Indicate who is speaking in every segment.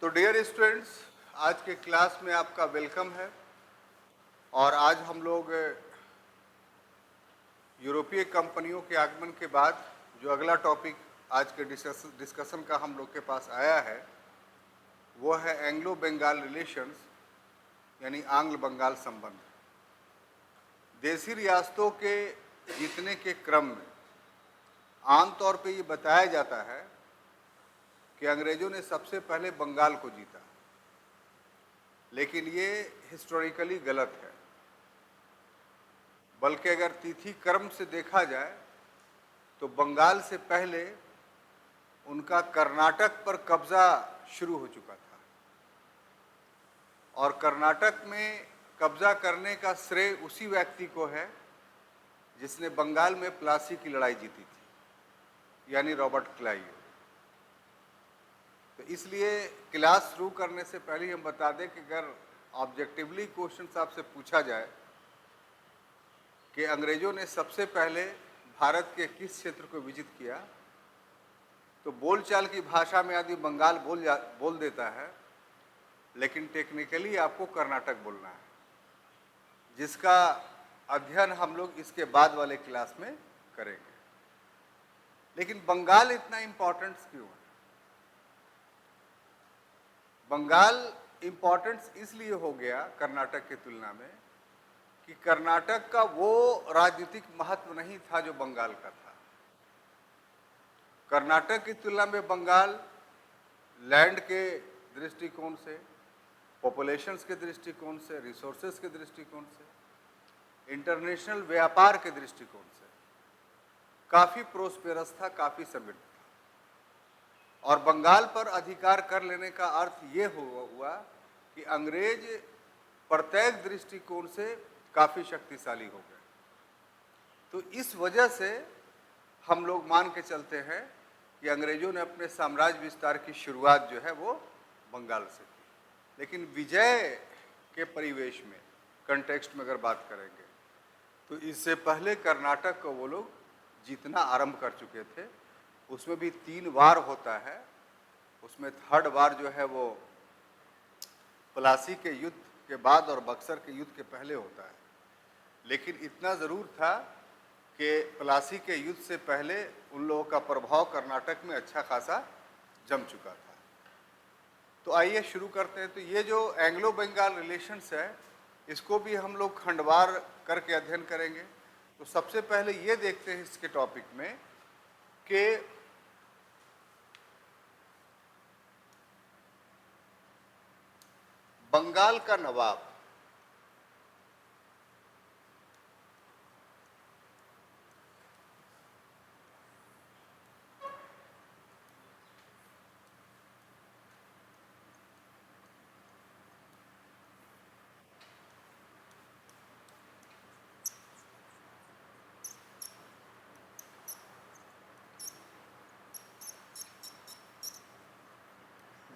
Speaker 1: तो dear students, आज के क्लास में आपका वेलकम है। और आज हम लोग यूरोपीय कंपनियों के आगमन के बाद जो अगला टॉपिक आज के डिस्कशन का हम लोग के पास आया है वो है एंग्लो बंगाल रिलेशंस, यानी आंग्ल बंगाल संबंध। देशी रियासतों के जीतने के क्रम में आमतौर पे ये बताया जाता है कि अंग्रेजों ने सबसे पहले बंगाल को जीता, लेकिन ये हिस्टोरिकली गलत है। बल्कि अगर तिथि क्रम से देखा जाए तो बंगाल से पहले उनका कर्नाटक पर कब्जा शुरू हो चुका था, और कर्नाटक में कब्जा करने का श्रेय उसी व्यक्ति को है जिसने बंगाल में प्लासी की लड़ाई जीती थी, यानी रॉबर्ट क्लाइव। तो इसलिए क्लास शुरू करने से पहले हम बता दें कि अगर ऑब्जेक्टिवली क्वेश्चन आपसे पूछा जाए कि अंग्रेजों ने सबसे पहले भारत के किस क्षेत्र को विजिट किया, तो बोलचाल की भाषा में आदमी बंगाल बोल देता है, लेकिन टेक्निकली आपको कर्नाटक बोलना है, जिसका अध्ययन हम लोग इसके बाद वाले क्लास में करेंगे। लेकिन बंगाल इतना इम्पोर्टेंस क्यों है? बंगाल इम्पोर्टेंस इसलिए हो गया कर्नाटक की तुलना में कि कर्नाटक का वो राजनीतिक महत्व नहीं था जो बंगाल का था। कर्नाटक की तुलना में बंगाल लैंड के दृष्टिकोण से, पॉपुलेशंस के दृष्टिकोण से, रिसोर्सेज के दृष्टिकोण से, इंटरनेशनल व्यापार के दृष्टिकोण से काफ़ी प्रोस्पेरस था, काफ़ी समृद्ध था। और बंगाल पर अधिकार कर लेने का अर्थ ये हुआ कि अंग्रेज प्रत्येक दृष्टिकोण से काफ़ी शक्तिशाली हो गए। तो इस वजह से हम लोग मान के चलते हैं कि अंग्रेजों ने अपने साम्राज्य विस्तार की शुरुआत जो है वो बंगाल से की। लेकिन विजय के परिवेश में, कंटेक्स्ट में अगर बात करेंगे तो इससे पहले कर्नाटक को वो लोग जीतना आरंभ कर चुके थे। उसमें भी 3 वार होता है। उसमें थर्ड वार जो है वो प्लासी के युद्ध के बाद और बक्सर के युद्ध के पहले होता है। लेकिन इतना ज़रूर था कि प्लासी के युद्ध से पहले उन लोगों का प्रभाव कर्नाटक में अच्छा खासा जम चुका था। तो आइए शुरू करते हैं। तो ये जो एंग्लो बंगाल रिलेशंस है, इसको भी हम लोग खंडवार करके अध्ययन करेंगे। तो सबसे पहले ये देखते हैं इसके टॉपिक में कि बंगाल का नवाब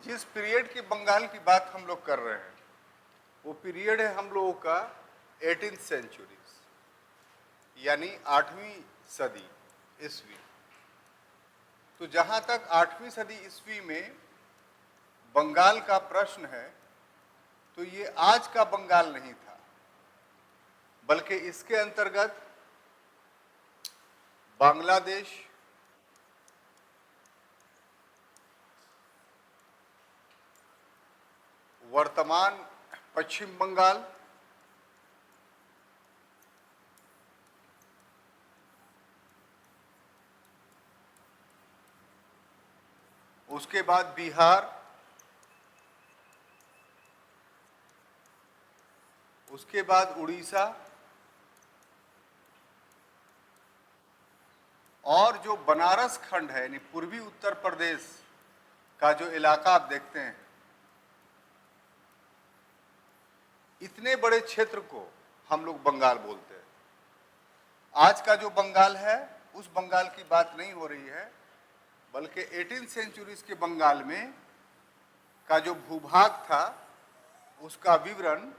Speaker 1: जिस पीरियड की बंगाल की बात हम लोग कर रहे हैं वो पीरियड है हम लोगों का 18th सेंचुरीज, यानी 8वीं सदी ईस्वी। तो जहाँ तक 8वीं सदी ईस्वी में बंगाल का प्रश्न है, तो ये आज का बंगाल नहीं था, बल्कि इसके अंतर्गत बांग्लादेश, वर्तमान पश्चिम बंगाल, उसके बाद बिहार, उसके बाद उड़ीसा, और जो बनारस खंड है यानी पूर्वी उत्तर प्रदेश का जो इलाका आप देखते हैं, इतने बड़े क्षेत्र को हम लोग बंगाल बोलते हैं। आज का जो बंगाल है उस बंगाल की बात नहीं हो रही है, बल्कि 18th सेंचुरीज के बंगाल में का जो भूभाग था उसका विवरण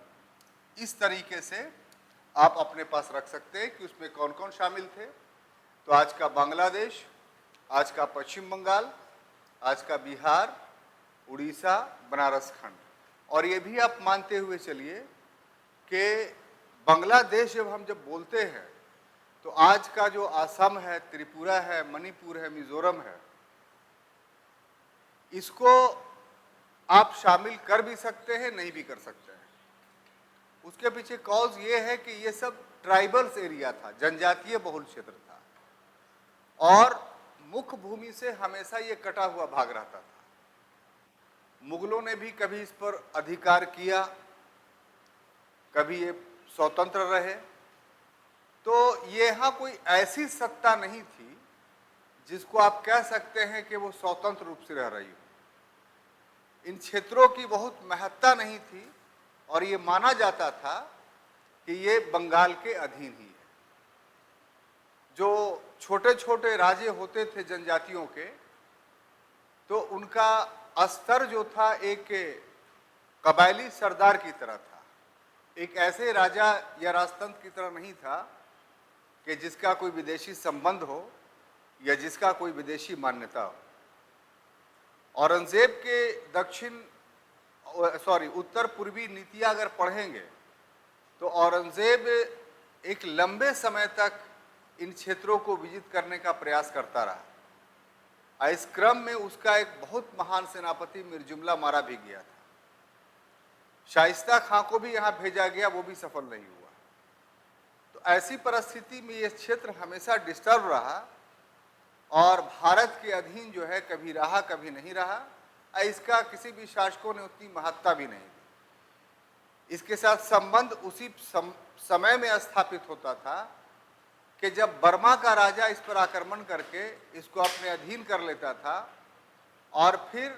Speaker 1: इस तरीके से आप अपने पास रख सकते हैं कि उसमें कौन कौन शामिल थे। तो आज का बांग्लादेश, आज का पश्चिम बंगाल, आज का बिहार, उड़ीसा, बनारस खंड। और ये भी आप मानते हुए चलिए कि बांग्लादेश जब बोलते हैं तो आज का जो असम है, त्रिपुरा है, मणिपुर है, मिजोरम है, इसको आप शामिल कर भी सकते हैं, नहीं भी कर सकते हैं। उसके पीछे कॉज ये है कि ये सब ट्राइबल्स एरिया था, जनजातीय बहुल क्षेत्र था, और मुख्य भूमि से हमेशा ये कटा हुआ भाग रहता था। मुगलों ने भी कभी इस पर अधिकार किया, कभी ये स्वतंत्र रहे, तो ये यहाँ कोई ऐसी सत्ता नहीं थी जिसको आप कह सकते हैं कि वो स्वतंत्र रूप से रह रही हो। इन क्षेत्रों की बहुत महत्ता नहीं थी और ये माना जाता था कि ये बंगाल के अधीन ही है। जो छोटे छोटे राज्य होते थे जनजातियों के, तो उनका स्तर जो था एक कबायली सरदार की तरह था, एक ऐसे राजा या राजतंत्र की तरह नहीं था कि जिसका कोई विदेशी संबंध हो या जिसका कोई विदेशी मान्यता हो। औरंगजेब के उत्तर पूर्वी नीतियां अगर पढ़ेंगे तो औरंगजेब एक लंबे समय तक इन क्षेत्रों को विजित करने का प्रयास करता रहा। इस क्रम में उसका एक बहुत महान सेनापति मीर जुमला मारा भी गया था। शाइस्ता खां को भी यहाँ भेजा गया, वो भी सफल नहीं हुआ। तो ऐसी परिस्थिति में ये क्षेत्र हमेशा डिस्टर्ब रहा और भारत के अधीन जो है कभी रहा कभी नहीं रहा। इसका किसी भी शासकों ने उतनी महत्ता भी नहीं दी। इसके साथ संबंध उसी समय में स्थापित होता था कि जब बर्मा का राजा इस पर आक्रमण करके इसको अपने अधीन कर लेता था और फिर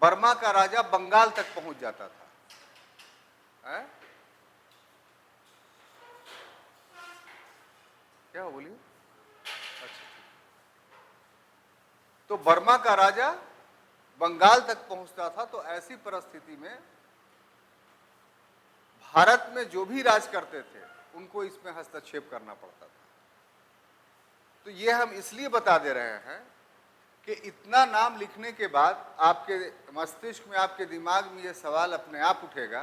Speaker 1: बर्मा का राजा बंगाल तक पहुंच जाता था। है? क्या बोलिए? अच्छा, तो बर्मा का राजा बंगाल तक पहुंचता था। तो ऐसी परिस्थिति में भारत में जो भी राज करते थे उनको इसमें हस्तक्षेप करना पड़ता था। तो ये हम इसलिए बता दे रहे हैं कि इतना नाम लिखने के बाद आपके मस्तिष्क में, आपके दिमाग में ये सवाल अपने आप उठेगा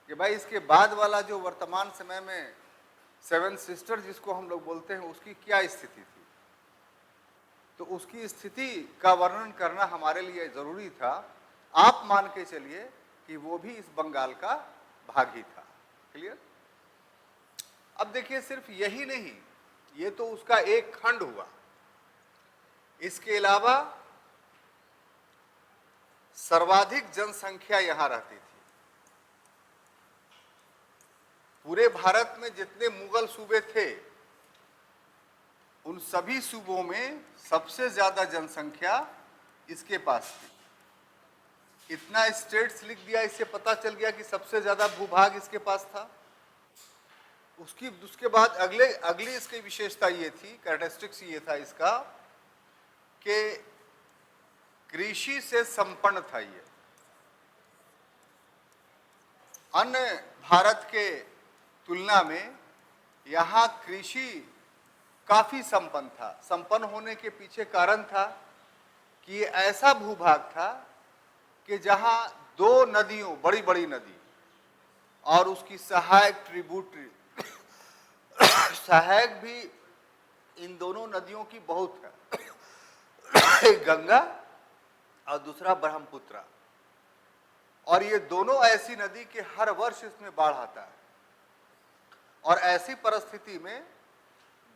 Speaker 1: कि भाई इसके बाद वाला जो वर्तमान समय में सेवन सिस्टर जिसको हम लोग बोलते हैं, उसकी क्या स्थिति थी। तो उसकी स्थिति का वर्णन करना हमारे लिए जरूरी था। आप मान के चलिए कि वो भी इस बंगाल का भाग ही था। क्लियर? अब देखिए, सिर्फ यही नहीं, ये तो उसका एक खंड हुआ। इसके अलावा सर्वाधिक जनसंख्या यहां रहती थी। पूरे भारत में जितने मुगल सूबे थे, उन सभी सूबों में सबसे ज्यादा जनसंख्या इसके पास थी। इतना स्टेट्स लिख दिया, इससे पता चल गया कि सबसे ज्यादा भूभाग इसके पास था। उसके बाद अगली इसकी विशेषता ये थी, कैरेक्टरिस्टिक्स ये था इसका कि कृषि से संपन्न था ये। अन्य भारत के तुलना में यहाँ कृषि काफी संपन्न था। संपन्न होने के पीछे कारण था कि ये ऐसा भूभाग था कि जहाँ दो नदियों, बड़ी बड़ी नदी और उसकी सहायक ट्रिब्यूटरी सहायक भी इन दोनों नदियों की बहुत है। एक गंगा और दूसरा ब्रह्मपुत्र। और ये दोनों ऐसी नदी कि हर वर्ष इसमें बाढ़ आता है। और ऐसी परिस्थिति में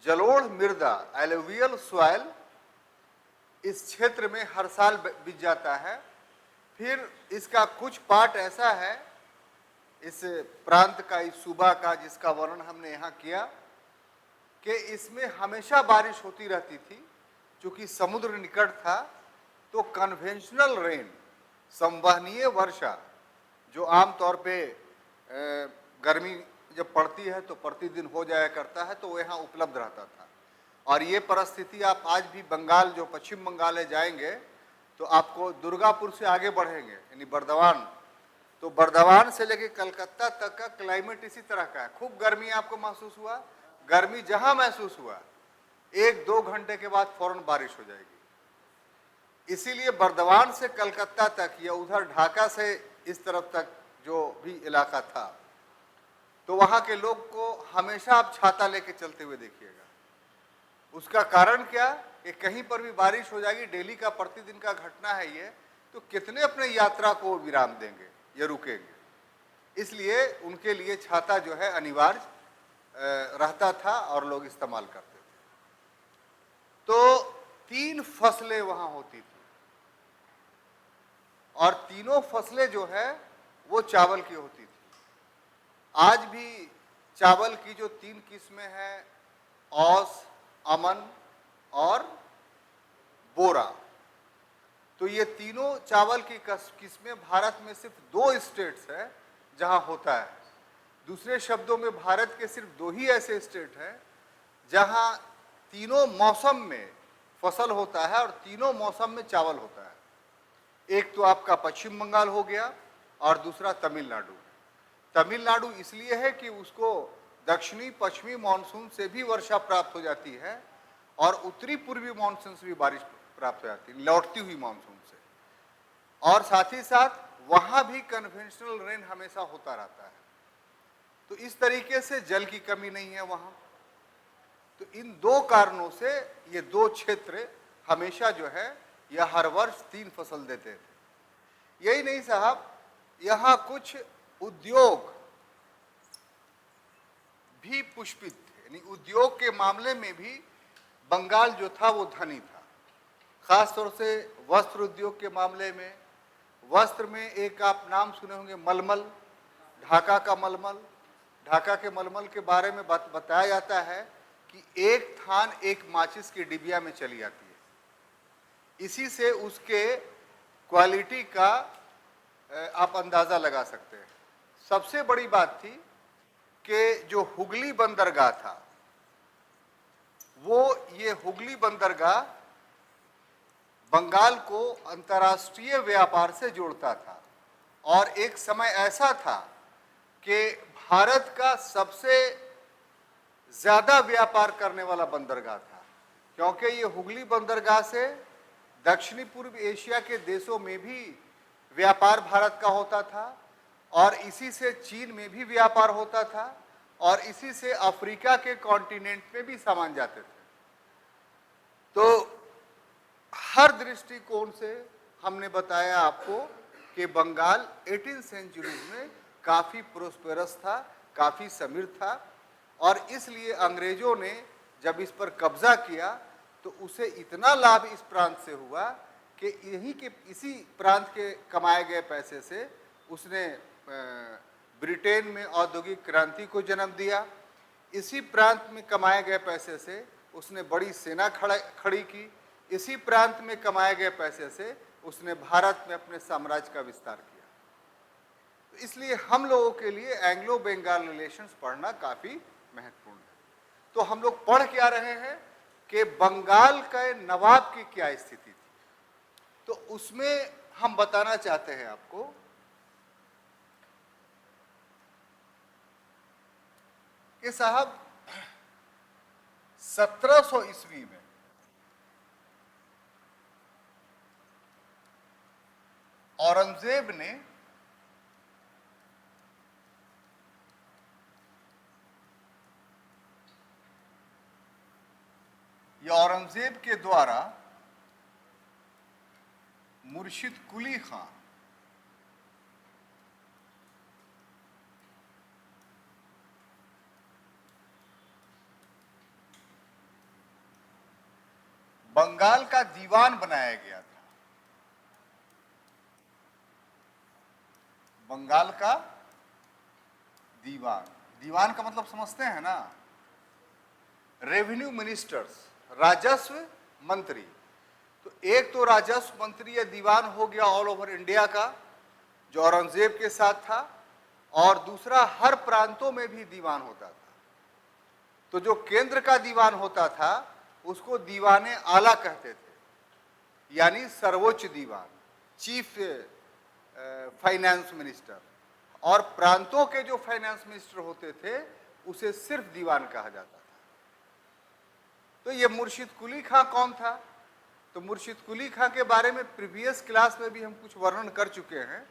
Speaker 1: जलोढ़ मृदा, एलुवियल सॉइल इस क्षेत्र में हर साल बिक जाता है। फिर इसका कुछ पार्ट ऐसा है इस प्रांत का, इस सूबा का, जिसका वर्णन हमने यहाँ किया कि इसमें हमेशा बारिश होती रहती थी। चूंकि समुद्र निकट था तो कन्वेंशनल रेन, संवहनीय वर्षा, जो आमतौर पे गर्मी जब पड़ती है तो प्रतिदिन हो जाया करता है, तो वो यहाँ उपलब्ध रहता था। और ये परिस्थिति आप आज भी बंगाल, जो पश्चिम बंगाल है, जाएंगे तो आपको दुर्गापुर से आगे बढ़ेंगे यानी बर्दवान, तो बर्दवान से लेके कलकत्ता तक का क्लाइमेट इसी तरह का है। खूब गर्मी आपको महसूस हुआ, गर्मी जहां महसूस हुआ 1-2 घंटे के बाद फौरन बारिश हो जाएगी। इसीलिए बर्दवान से कलकत्ता तक या उधर ढाका से इस तरफ तक जो भी इलाका था, तो वहाँ के लोग को हमेशा आप छाता लेके चलते हुए देखिएगा। उसका कारण क्या कि कहीं पर भी बारिश हो जाएगी, डेली का प्रतिदिन का घटना है ये, तो कितने अपने यात्रा को विराम देंगे या रुकेंगे। इसलिए उनके लिए छाता जो है अनिवार्य रहता था और लोग इस्तेमाल करते थे। तो 3 फसलें वहां होती थी और तीनों फसलें जो है वो चावल की होती थी। आज भी चावल की जो 3 किस्में हैं, औस, अमन और बोरा, तो ये तीनों चावल की किस्में भारत में सिर्फ 2 स्टेट्स है जहां होता है। दूसरे शब्दों में भारत के सिर्फ 2 ही ऐसे स्टेट हैं जहां तीनों मौसम में फसल होता है और तीनों मौसम में चावल होता है। एक तो आपका पश्चिम बंगाल हो गया और दूसरा तमिलनाडु। तमिलनाडु इसलिए है कि उसको दक्षिणी पश्चिमी मानसून से भी वर्षा प्राप्त हो जाती है और उत्तरी पूर्वी मानसून से भी बारिश प्राप्त हो जाती है, लौटती हुई मानसून से, और साथ ही साथ वहां भी कन्वेंशनल रेन हमेशा होता रहता है। तो इस तरीके से जल की कमी नहीं है वहां। तो इन 2 कारणों से ये 2 क्षेत्र हमेशा जो है यह हर वर्ष 3 फसल देते थे। यही नहीं साहब, यहां कुछ उद्योग भी पुष्पित थे, यानी उद्योग के मामले में भी बंगाल जो था वो धनी था। खास तौर से वस्त्र उद्योग के मामले में, वस्त्र में एक आप नाम सुने होंगे मलमल, ढाका का मलमल। ढाका के मलमल के बारे में बताया जाता है कि एक थान एक माचिस की डिबिया में चली जाती है। इसी से उसके क्वालिटी का आप अंदाजा लगा सकते हैं। सबसे बड़ी बात थी कि जो हुगली बंदरगाह था, वो ये हुगली बंदरगाह बंगाल को अंतर्राष्ट्रीय व्यापार से जोड़ता था और एक समय ऐसा था कि भारत का सबसे ज्यादा व्यापार करने वाला बंदरगाह था, क्योंकि ये हुगली बंदरगाह से दक्षिणी पूर्व एशिया के देशों में भी व्यापार भारत का होता था और इसी से चीन में भी व्यापार होता था और इसी से अफ्रीका के कॉन्टिनेंट में भी सामान जाते थे। तो हर दृष्टिकोण से हमने बताया आपको कि बंगाल 18 सेंचुरी में काफ़ी प्रोस्पेरस था, काफ़ी समृद्ध था और इसलिए अंग्रेजों ने जब इस पर कब्जा किया तो उसे इतना लाभ इस प्रांत से हुआ कि इसी प्रांत के कमाए गए पैसे से उसने ब्रिटेन में औद्योगिक क्रांति को जन्म दिया। इसी प्रांत में कमाए गए पैसे से उसने बड़ी सेना खड़ी की। इसी प्रांत में कमाए गए पैसे से उसने भारत में अपने साम्राज्य का विस्तार किया। तो इसलिए हम लोगों के लिए एंग्लो बंगाल रिलेशंस पढ़ना काफ़ी महत्वपूर्ण है। तो हम लोग पढ़ क्या रहे हैं कि बंगाल के नवाब की क्या स्थिति थी, तो उसमें हम बताना चाहते हैं आपको कि साहब 1700 ईस्वी में औरंगजेब ने औरंगजेब के द्वारा मुर्शिद कुली खां बंगाल का दीवान बनाया गया था। बंगाल का दीवान, दीवान का मतलब समझते हैं ना, रेवेन्यू मिनिस्टर्स, राजस्व मंत्री। तो एक तो राजस्व मंत्री या दीवान हो गया ऑल ओवर इंडिया का, जो औरंगजेब के साथ था, और दूसरा हर प्रांतों में भी दीवान होता था। तो जो केंद्र का दीवान होता था उसको दीवाने आला कहते थे, यानी सर्वोच्च दीवान, चीफ फाइनेंस मिनिस्टर, और प्रांतों के जो फाइनेंस मिनिस्टर होते थे उसे सिर्फ दीवान कहा जाता था। तो ये मुर्शिद कुली खां कौन था? तो मुर्शिद कुली खां के बारे में प्रीवियस क्लास में भी हम कुछ वर्णन कर चुके हैं।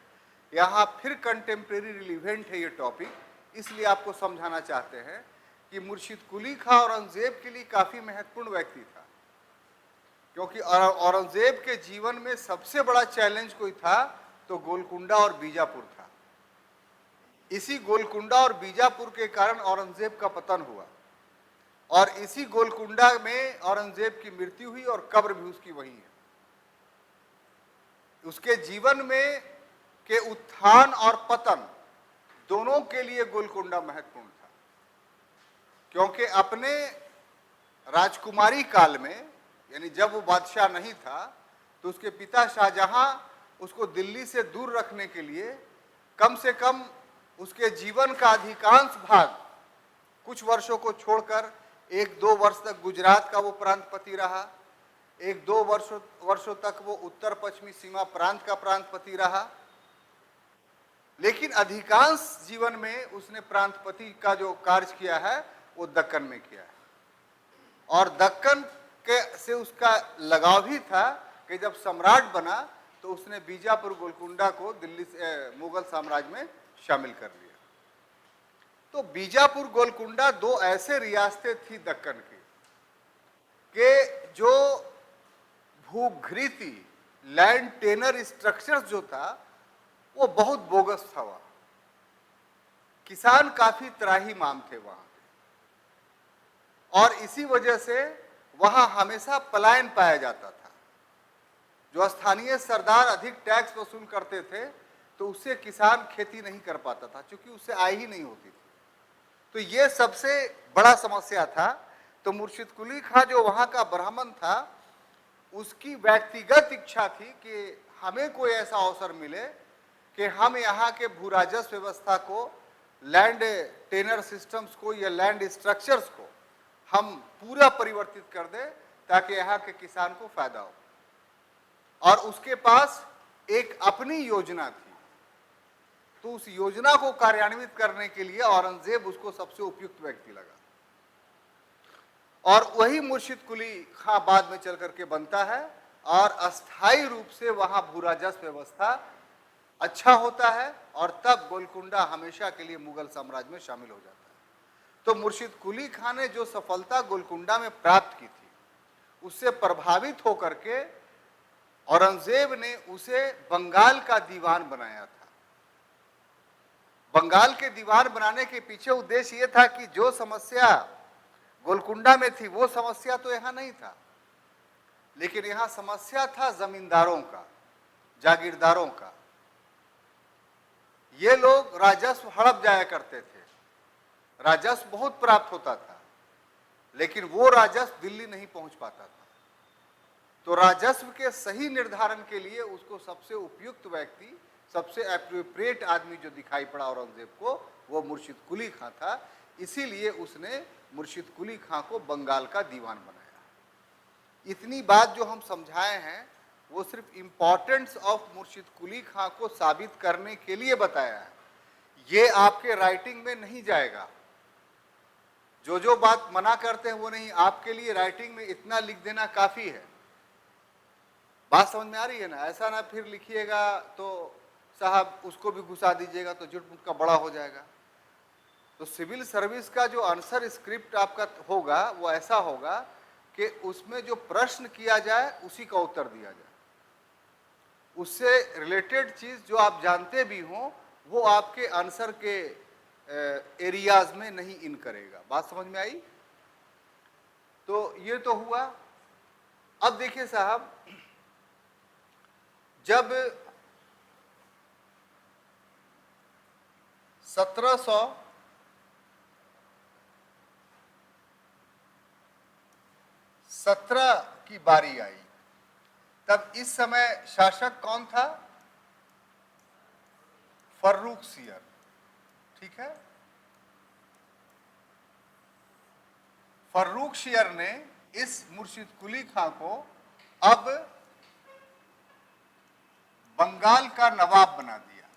Speaker 1: यहाँ फिर कंटेम्प्रेरी रिलीवेंट है ये टॉपिक, इसलिए आपको समझाना चाहते हैं कि मुर्शिद कुली खां औरंगजेब के लिए काफ़ी महत्वपूर्ण व्यक्ति था, क्योंकि औरंगजेब के जीवन में सबसे बड़ा चैलेंज कोई था तो गोलकुंडा और बीजापुर था। इसी गोलकुंडा और बीजापुर के कारण औरंगजेब का पतन हुआ और इसी गोलकुंडा में औरंगजेब की मृत्यु हुई और कब्र भी उसकी वही है। उसके जीवन में के उत्थान और पतन दोनों के लिए गोलकुंडा महत्वपूर्ण था, क्योंकि अपने राजकुमारी काल में, यानी जब वो बादशाह नहीं था, तो उसके पिता शाहजहां उसको दिल्ली से दूर रखने के लिए कम से कम उसके जीवन का अधिकांश भाग कुछ वर्षों को छोड़कर 1-2 वर्ष तक गुजरात का वो प्रांतपति रहा, 1-2 वर्षों तक वो उत्तर पश्चिमी सीमा प्रांत का प्रांतपति रहा, लेकिन अधिकांश जीवन में उसने प्रांतपति का जो कार्य किया है वो दक्कन में किया है। और दक्कन के से उसका लगाव भी था कि जब सम्राट बना तो उसने बीजापुर गोलकुंडा को दिल्ली से मुगल साम्राज्य में शामिल कर लिया। तो बीजापुर गोलकुंडा 2 ऐसे रियासतें थी दक्कन की कि जो भूघृति लैंड टेनर स्ट्रक्चर्स जो था वो बहुत बोगस था। वहां किसान काफी त्राहीमाम थे वहां पे, और इसी वजह से वहां हमेशा पलायन पाया जाता था। जो स्थानीय सरदार अधिक टैक्स वसूल करते थे तो उससे किसान खेती नहीं कर पाता था, क्योंकि उससे आय ही नहीं होती थी। तो ये सबसे बड़ा समस्या था। तो मुर्शिद कुली खां जो वहां का ब्राह्मण था, उसकी व्यक्तिगत इच्छा थी कि हमें कोई ऐसा अवसर मिले कि हम यहाँ के भू राजस्व व्यवस्था को, लैंड टेनर सिस्टम्स को या लैंड स्ट्रक्चर्स को हम पूरा परिवर्तित कर दें ताकि यहाँ के किसान को फायदा हो। और उसके पास एक अपनी योजना थी, तो उस योजना को कार्यान्वित करने के लिए औरंगजेब उसको सबसे उपयुक्त व्यक्ति लगा, और वही मुर्शिद कुली खां बाद में चल करके बनता है और अस्थायी रूप से वहां भू राजस्व व्यवस्था अच्छा होता है, और तब गोलकुंडा हमेशा के लिए मुगल साम्राज्य में शामिल हो जाता है। तो मुर्शिद कुली खां ने जो सफलता गोलकुंडा में प्राप्त की थी, उससे प्रभावित होकर के औरंगजेब ने उसे बंगाल का दीवान बनाया था। बंगाल के दीवान बनाने के पीछे उद्देश्य यह था कि जो समस्या गोलकुंडा में थी वो समस्या तो यहां नहीं था, लेकिन यहां समस्या था जमींदारों का, जागीरदारों का। ये लोग राजस्व हड़प जाया करते थे, राजस्व बहुत प्राप्त होता था, लेकिन वो राजस्व दिल्ली नहीं पहुंच पाता था। तो राजस्व के सही निर्धारण के लिए उसको सबसे उपयुक्त व्यक्ति, सबसे एप्रोप्रिएट आदमी जो दिखाई पड़ा औरंगजेब को, वो मुर्शिद कुली खां था। इसीलिए उसने मुर्शिद कुली खां को बंगाल का दीवान बनाया। इतनी बात जो हम समझाए हैं वो सिर्फ इम्पोर्टेंस ऑफ मुर्शिद कुली खां को साबित करने के लिए बताया है। ये आपके राइटिंग में नहीं जाएगा। जो बात मना करते हैं वो नहीं, आपके लिए राइटिंग में इतना लिख देना काफी है। बात समझ में आ रही है ना? ऐसा ना फिर लिखिएगा तो साहब उसको भी घुसा दीजिएगा तो जुट-मुट का बड़ा हो जाएगा। तो सिविल सर्विस का जो आंसर स्क्रिप्ट आपका होगा वो ऐसा होगा कि उसमें जो प्रश्न किया जाए उसी का उत्तर दिया जाए, उससे रिलेटेड चीज जो आप जानते भी हों वो आपके आंसर के एरियाज में नहीं इन करेगा। बात समझ में आई? तो ये तो हुआ। अब देखिए साहब, जब 1717 की बारी आई, तब इस समय शासक कौन था? फर्रुखसियर। ठीक है, फर्रुखसियर ने इस मुर्शिद कुली खां को अब बंगाल का नवाब बना दिया।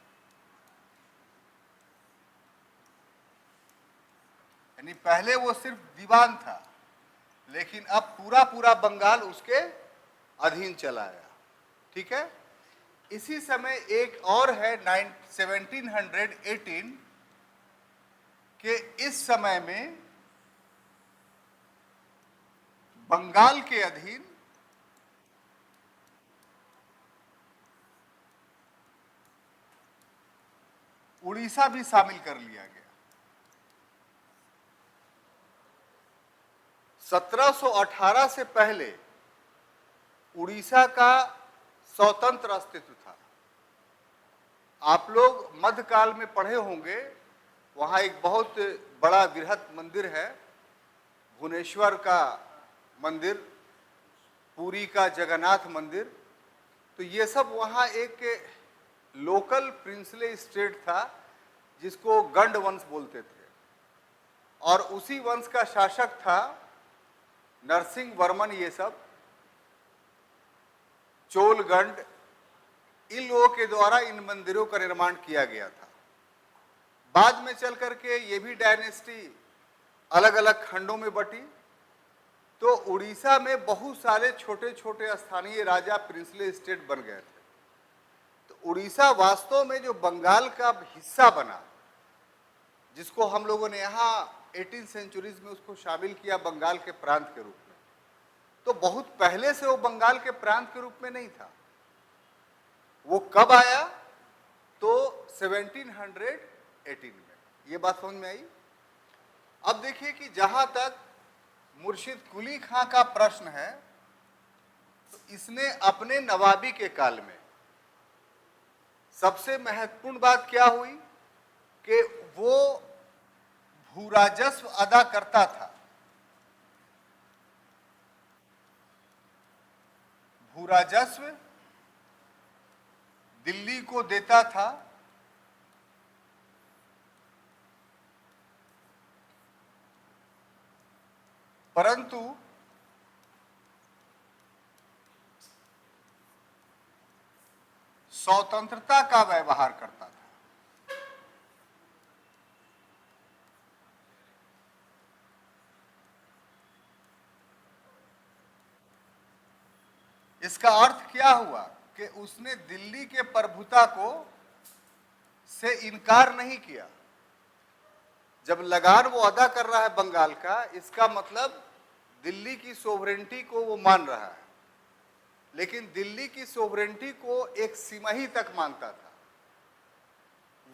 Speaker 1: यानी पहले वो सिर्फ दीवान था, लेकिन अब पूरा बंगाल उसके अधीन चलाया। ठीक है। इसी समय एक और है 1718 के इस समय में बंगाल के अधीन उड़ीसा भी शामिल कर लिया गया। 1718 से पहले उड़ीसा का स्वतंत्र अस्तित्व था। आप लोग मध्यकाल में पढ़े होंगे, वहाँ एक बहुत बड़ा बृहत मंदिर है, भुवनेश्वर का मंदिर, पुरी का जगन्नाथ मंदिर। तो ये सब वहाँ एक लोकल प्रिंसले स्टेट था जिसको गंड वंश बोलते थे, और उसी वंश का शासक था नरसिंह वर्मन। ये सब चोल गंड, इन लोगों के द्वारा इन मंदिरों का निर्माण किया गया था। बाद में चल करके ये भी डायनेस्टी अलग अलग खंडों में बटी, तो उड़ीसा में बहुत सारे छोटे छोटे स्थानीय राजा प्रिंसले स्टेट बन गए थे। तो उड़ीसा वास्तव में जो बंगाल का हिस्सा बना, जिसको हम लोगों ने यहाँ 18th सेंचुरीज में उसको शामिल किया बंगाल के प्रांत के रूप में, तो बहुत पहले से वो बंगाल के प्रांत के रूप में नहीं था। वो कब आया? तो 1718 में। ये बात समझ में आई? अब देखिए कि जहां तक मुर्शिद कुली खां का प्रश्न है, तो इसने अपने नवाबी के काल में सबसे महत्वपूर्ण बात क्या हुई कि वो भूराजस्व अदा करता था। भूराजस्व दिल्ली को देता था, परंतु स्वतंत्रता का व्यवहार करता था। इसका अर्थ क्या हुआ कि उसने दिल्ली के प्रभुता को से इनकार नहीं किया। जब लगान वो अदा कर रहा है बंगाल का, इसका मतलब दिल्ली की सोवरेंटी को वो मान रहा है, लेकिन दिल्ली की सोवरेंटी को एक सीमा ही तक मानता था।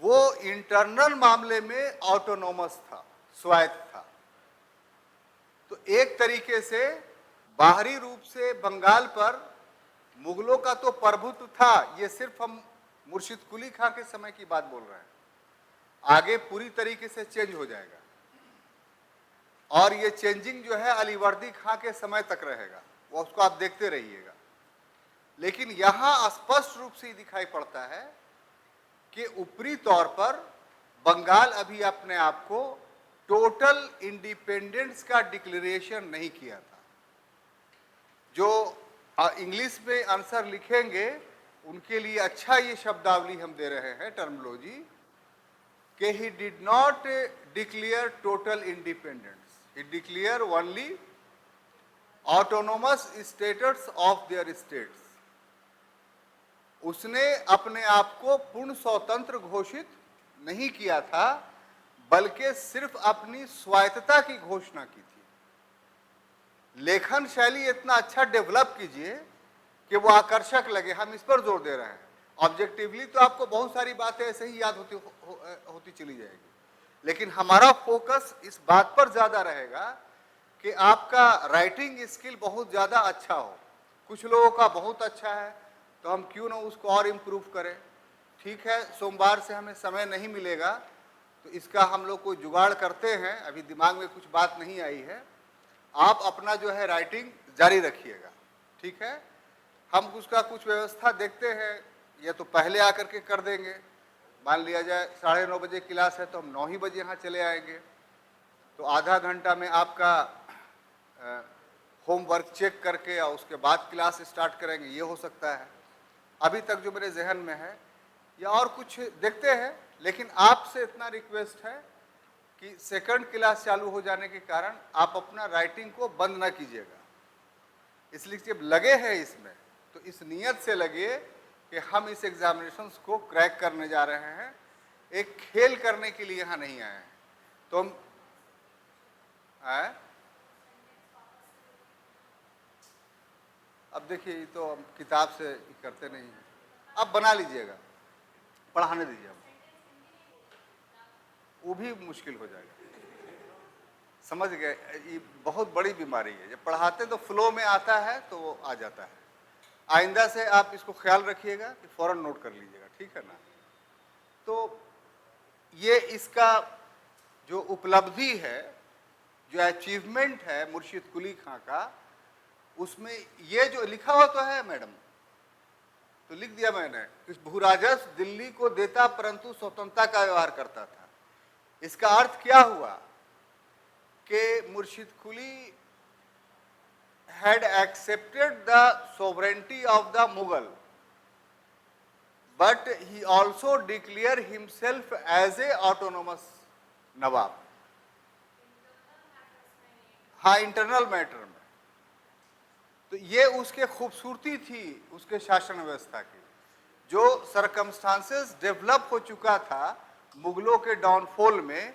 Speaker 1: वो इंटरनल मामले में ऑटोनोमस था, स्वायत्त था। तो एक तरीके से बाहरी रूप से बंगाल पर मुगलों का तो प्रभुत्व था। ये सिर्फ हम मुर्शिद कुली खां के समय की बात बोल रहे हैं, आगे पूरी तरीके से चेंज हो जाएगा, और ये चेंजिंग जो है अलीवर्दी खां के समय तक रहेगा, वो उसको आप देखते रहिएगा। लेकिन यहां स्पष्ट रूप से दिखाई पड़ता है कि ऊपरी तौर पर बंगाल अभी अपने आप को टोटल इंडिपेंडेंस का डिक्लेरेशन नहीं किया था। जो इंग्लिश में आंसर लिखेंगे उनके लिए अच्छा ये शब्दावली हम दे रहे हैं, टर्मिनोलॉजी, कि he did not declare total independence, he declare only autonomous status of their states. उसने अपने आप को पूर्ण स्वतंत्र घोषित नहीं किया था, बल्कि सिर्फ अपनी स्वायत्तता की घोषणा की थी। लेखन शैली इतना अच्छा डेवलप कीजिए कि वो आकर्षक लगे, हम इस पर जोर दे रहे हैं। ऑब्जेक्टिवली तो आपको बहुत सारी बातें ऐसे ही याद होती चली जाएगी, लेकिन हमारा फोकस इस बात पर ज्यादा रहेगा कि आपका राइटिंग स्किल बहुत ज्यादा अच्छा हो। कुछ लोगों का बहुत अच्छा है, तो हम क्यों ना उसको और इम्प्रूव करें। ठीक है, सोमवार से हमें समय नहीं मिलेगा, तो इसका हम लोग कोई जुगाड़ करते हैं, अभी दिमाग में कुछ बात नहीं आई है। आप अपना जो है राइटिंग जारी रखिएगा, ठीक है। हम उसका कुछ व्यवस्था देखते हैं, या तो पहले आकर के कर देंगे, मान लिया जाए 9:30 बजे क्लास है तो हम 9 ही बजे यहाँ चले आएंगे, तो आधा घंटा में आपका होमवर्क चेक करके और उसके बाद क्लास स्टार्ट करेंगे, ये हो सकता है। अभी तक जो मेरे जहन में है, या और कुछ देखते हैं। लेकिन आपसे इतना रिक्वेस्ट है कि सेकंड क्लास चालू हो जाने के कारण आप अपना राइटिंग को बंद ना कीजिएगा। इसलिए जब लगे हैं इसमें तो इस नियत से लगे कि हम इस एग्जामिनेशंस को क्रैक करने जा रहे हैं, एक खेल करने के लिए यहाँ नहीं आए हैं। तो हम अब देखिए, ये तो हम किताब से करते नहीं हैं, आप बना लीजिएगा, पढ़ाने दीजिए, हम वो भी मुश्किल हो जाएगा। समझ गए, ये बहुत बड़ी बीमारी है, जब पढ़ाते तो फ्लो में आता है तो वो आ जाता है। आइंदा से आप इसको ख्याल रखिएगा कि फौरन नोट कर लीजिएगा, ठीक है ना। तो ये इसका जो उपलब्धि है, जो अचीवमेंट है मुर्शिद कुली खां का, उसमें ये जो लिखा हुआ तो है मैडम, तो लिख दिया मैंने कि भूराजस्व दिल्ली को देता परंतु स्वतंत्रता का व्यवहार करता था। इसका अर्थ क्या हुआ कि मुर्शिद कुली had accepted the sovereignty of the Mughal, but he also declared himself as a autonomous नवाब। हाँ, इंटरनल मैटर में। तो ये उसके खूबसूरती थी उसके शासन व्यवस्था की, जो सरकमस्टांसेस डेवलप हो चुका था मुगलों के डाउनफॉल में,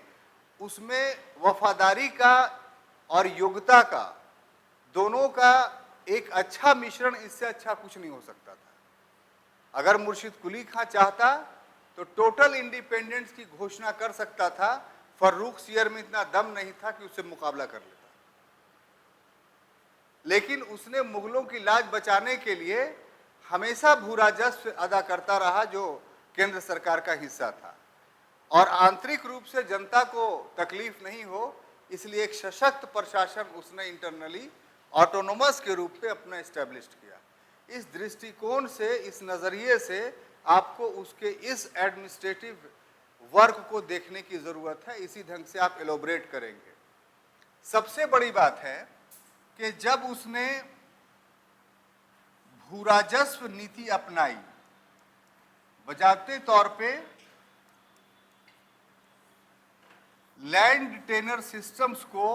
Speaker 1: उसमें वफादारी का और योग्यता का, दोनों का एक अच्छा मिश्रण, इससे अच्छा कुछ नहीं हो सकता था। अगर मुर्शिद कुली खां चाहता तो टोटल इंडिपेंडेंस की घोषणा कर सकता था, फर्रुख सियर में इतना दम नहीं था कि उससे मुकाबला कर लेता, लेकिन उसने मुगलों की लाज बचाने के लिए हमेशा भूराजस्व अदा करता रहा, जो केंद्र सरकार का हिस्सा था, और आंतरिक रूप से जनता को तकलीफ नहीं हो, इसलिए एक सशक्त प्रशासन उसने इंटरनली ऑटोनोमस के रूप में अपना एस्टेब्लिश किया। इस दृष्टिकोण से, इस नज़रिए से आपको उसके इस एडमिनिस्ट्रेटिव वर्क को देखने की ज़रूरत है, इसी ढंग से आप एलोबरेट करेंगे। सबसे बड़ी बात है कि जब उसने भूराजस्व नीति अपनाई, बजाते तौर पे लैंड टेनर सिस्टम्स को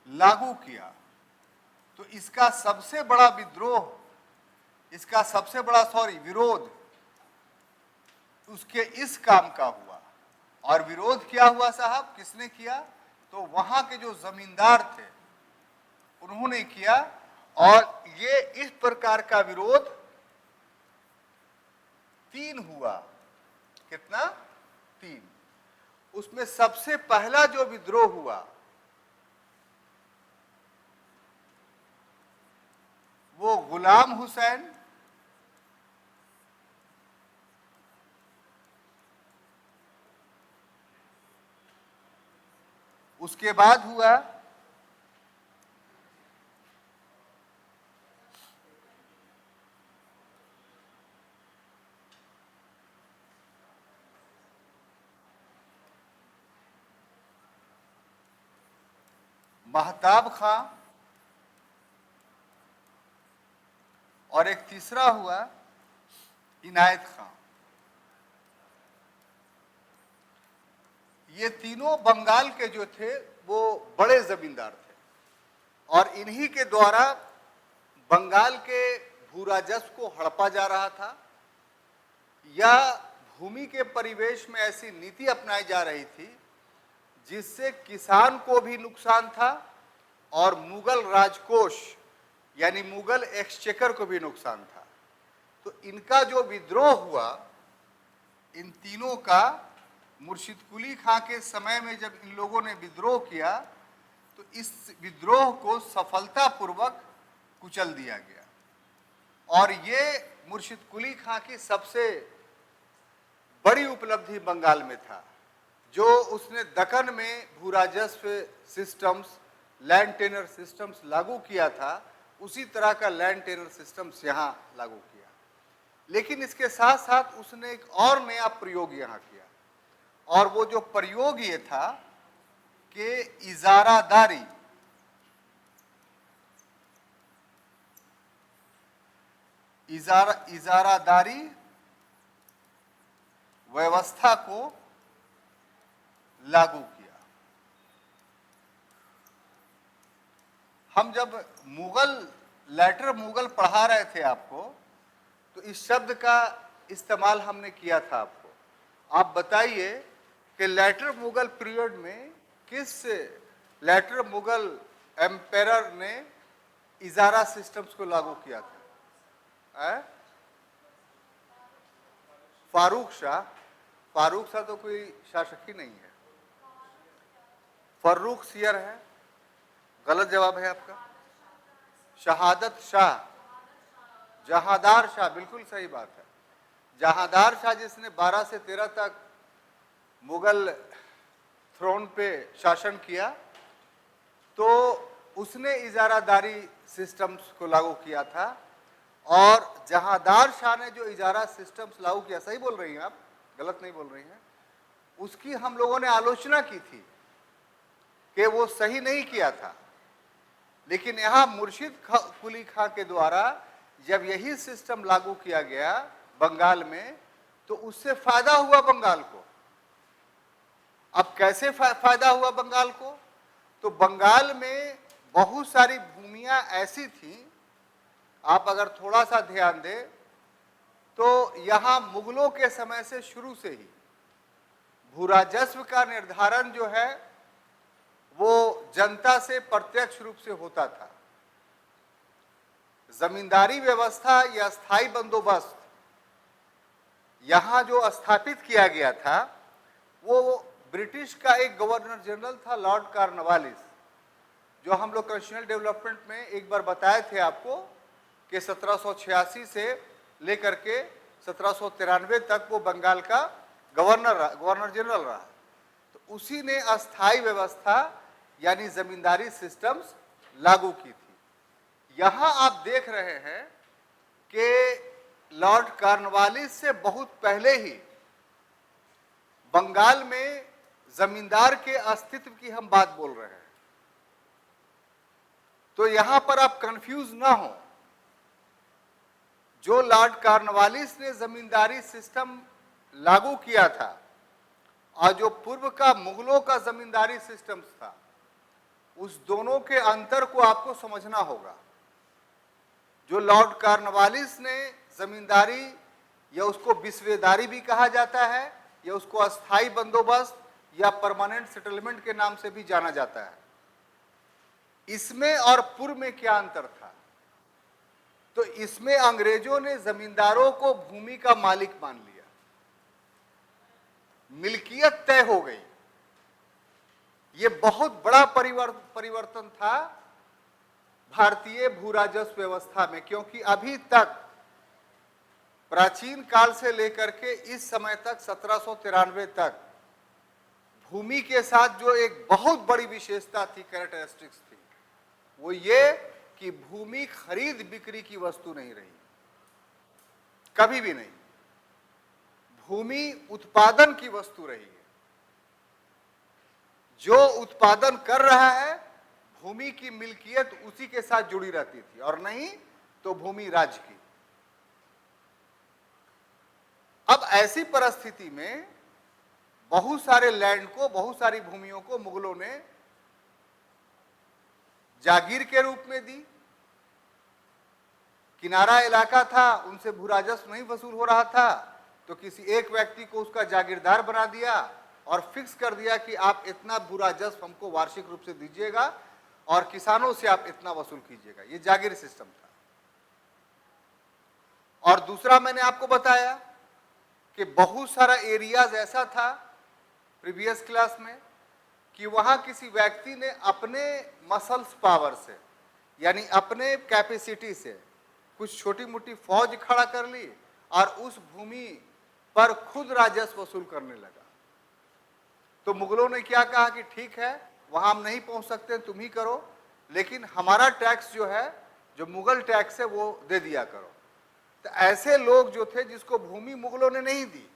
Speaker 1: लागू किया, तो इसका सबसे बड़ा विद्रोह, इसका सबसे बड़ा विरोध उसके इस काम का हुआ। और विरोध क्या हुआ साहब, किसने किया? तो वहां के जो जमींदार थे उन्होंने किया, और ये इस प्रकार का विरोध 3 हुआ। कितना? 3। उसमें सबसे पहला जो विद्रोह हुआ वो गुलाम हुसैन, उसके बाद हुआ महताब खां, और एक तीसरा हुआ इनायत खां। ये तीनों बंगाल के जो थे वो बड़े जमींदार थे, और इन्हीं के द्वारा बंगाल के भूराजस्व को हड़पा जा रहा था, या भूमि के परिवेश में ऐसी नीति अपनाई जा रही थी जिससे किसान को भी नुकसान था और मुगल राजकोष यानी मुगल एक्सचेकर को भी नुकसान था। तो इनका जो विद्रोह हुआ, इन तीनों का, मुर्शिद कुली खां के समय में जब इन लोगों ने विद्रोह किया तो इस विद्रोह को सफलतापूर्वक कुचल दिया गया। और ये मुर्शिद कुली खां की सबसे बड़ी उपलब्धि बंगाल में था, जो उसने दक्कन में भूराजस्व सिस्टम्स, लैंड टेनर सिस्टम्स लागू किया था, उसी तरह का लैंड टेनर सिस्टम्स यहाँ लागू किया। लेकिन इसके साथ साथ उसने एक और नया प्रयोग यहाँ किया, और वो जो प्रयोग ये था कि इजारादारी, इजारादारी व्यवस्था को लागू किया। हम जब लेटर मुगल पढ़ा रहे थे आपको, तो इस शब्द का इस्तेमाल हमने किया था आपको। आप बताइए कि लेटर मुगल पीरियड में किस लेटर मुगल एम्पेरर ने इजारा सिस्टम्स को लागू किया था? फारूक शाह तो कोई शासक ही नहीं है, फर्रुख सियर है। गलत जवाब है आपका। शहादत शाह, जहांदार शाह, बिल्कुल सही बात है। जहांदार शाह जिसने 12 से 13 तक मुगल थ्रोन पे शासन किया, तो उसने इजारादारी सिस्टम्स को लागू किया था। और जहांदार शाह ने जो इजारा सिस्टम्स लागू किया, सही बोल रही हैं आप, गलत नहीं बोल रही हैं, उसकी हम लोगों ने आलोचना की थी कि वो सही नहीं किया था। लेकिन यहाँ मुर्शिद कुली खां के द्वारा जब यही सिस्टम लागू किया गया बंगाल में, तो उससे फायदा हुआ बंगाल को। अब कैसे फायदा हुआ बंगाल को? तो बंगाल में बहुत सारी भूमियां ऐसी थी, आप अगर थोड़ा सा ध्यान दें तो यहाँ मुगलों के समय से शुरू से ही भूराजस्व का निर्धारण जो है वो जनता से प्रत्यक्ष रूप से होता था। जमींदारी व्यवस्था या स्थायी बंदोबस्त यहाँ जो स्थापित किया गया था, वो ब्रिटिश का एक गवर्नर जनरल था, लॉर्ड कॉर्नवालिस, जो हम लोग कल्चरल डेवलपमेंट में एक बार बताए थे आपको कि 1786 से लेकर के 1793 तक वो बंगाल का गवर्नर जनरल रहा। तो उसी ने अस्थायी व्यवस्था यानी जमींदारी सिस्टम्स लागू की थी। यहाँ आप देख रहे हैं कि लॉर्ड कॉर्नवालिस से बहुत पहले ही बंगाल में जमींदार के अस्तित्व की हम बात बोल रहे हैं। तो यहां पर आप कंफ्यूज ना हो। जो लॉर्ड कॉर्नवालिस ने जमींदारी सिस्टम लागू किया था और जो पूर्व का मुगलों का जमींदारी सिस्टम था, उस दोनों के अंतर को आपको समझना होगा। जो लॉर्ड कॉर्नवालिस ने जमींदारी, या उसको बिस्वेदारी भी कहा जाता है, या उसको अस्थाई बंदोबस्त या परमानेंट सेटलमेंट के नाम से भी जाना जाता है, इसमें और पूर्व में क्या अंतर था? तो इसमें अंग्रेजों ने जमींदारों को भूमि का मालिक मान लिया, मिल्कियत तय हो गई। ये बहुत बड़ा परिवर्तन था भारतीय भू राजस्व व्यवस्था में, क्योंकि अभी तक प्राचीन काल से लेकर के इस समय तक 1793 तक भूमि के साथ जो एक बहुत बड़ी विशेषता थी, कैरेक्टरिस्टिक्स थी, वो ये कि भूमि खरीद बिक्री की वस्तु नहीं रही, कभी भी नहीं। भूमि उत्पादन की वस्तु रही है। जो उत्पादन कर रहा है, भूमि की मिल्कियत उसी के साथ जुड़ी रहती थी, और नहीं तो भूमि राज्य की। अब ऐसी परिस्थिति में बहुत सारे लैंड को, बहुत सारी भूमियों को मुगलों ने जागीर के रूप में दी। किनारा इलाका था, उनसे भू राजस्व नहीं वसूल हो रहा था, तो किसी एक व्यक्ति को उसका जागीरदार बना दिया और फिक्स कर दिया कि आप इतना भू राजस्व हमको वार्षिक रूप से दीजिएगा और किसानों से आप इतना वसूल कीजिएगा। ये जागीर सिस्टम था। और दूसरा मैंने आपको बताया कि बहुत सारा एरियाज ऐसा था प्रीवियस क्लास में कि वहां किसी व्यक्ति ने अपने मसल्स पावर से, यानी अपने कैपेसिटी से कुछ छोटी मोटी फौज खड़ा कर ली और उस भूमि पर खुद राजस्व वसूल करने लगा। तो मुगलों ने क्या कहा कि ठीक है, वहां हम नहीं पहुंच सकते, तुम ही करो, लेकिन हमारा टैक्स जो है, जो मुगल टैक्स है, वो दे दिया करो। तो ऐसे लोग जो थे जिसको भूमि मुगलों ने नहीं दी,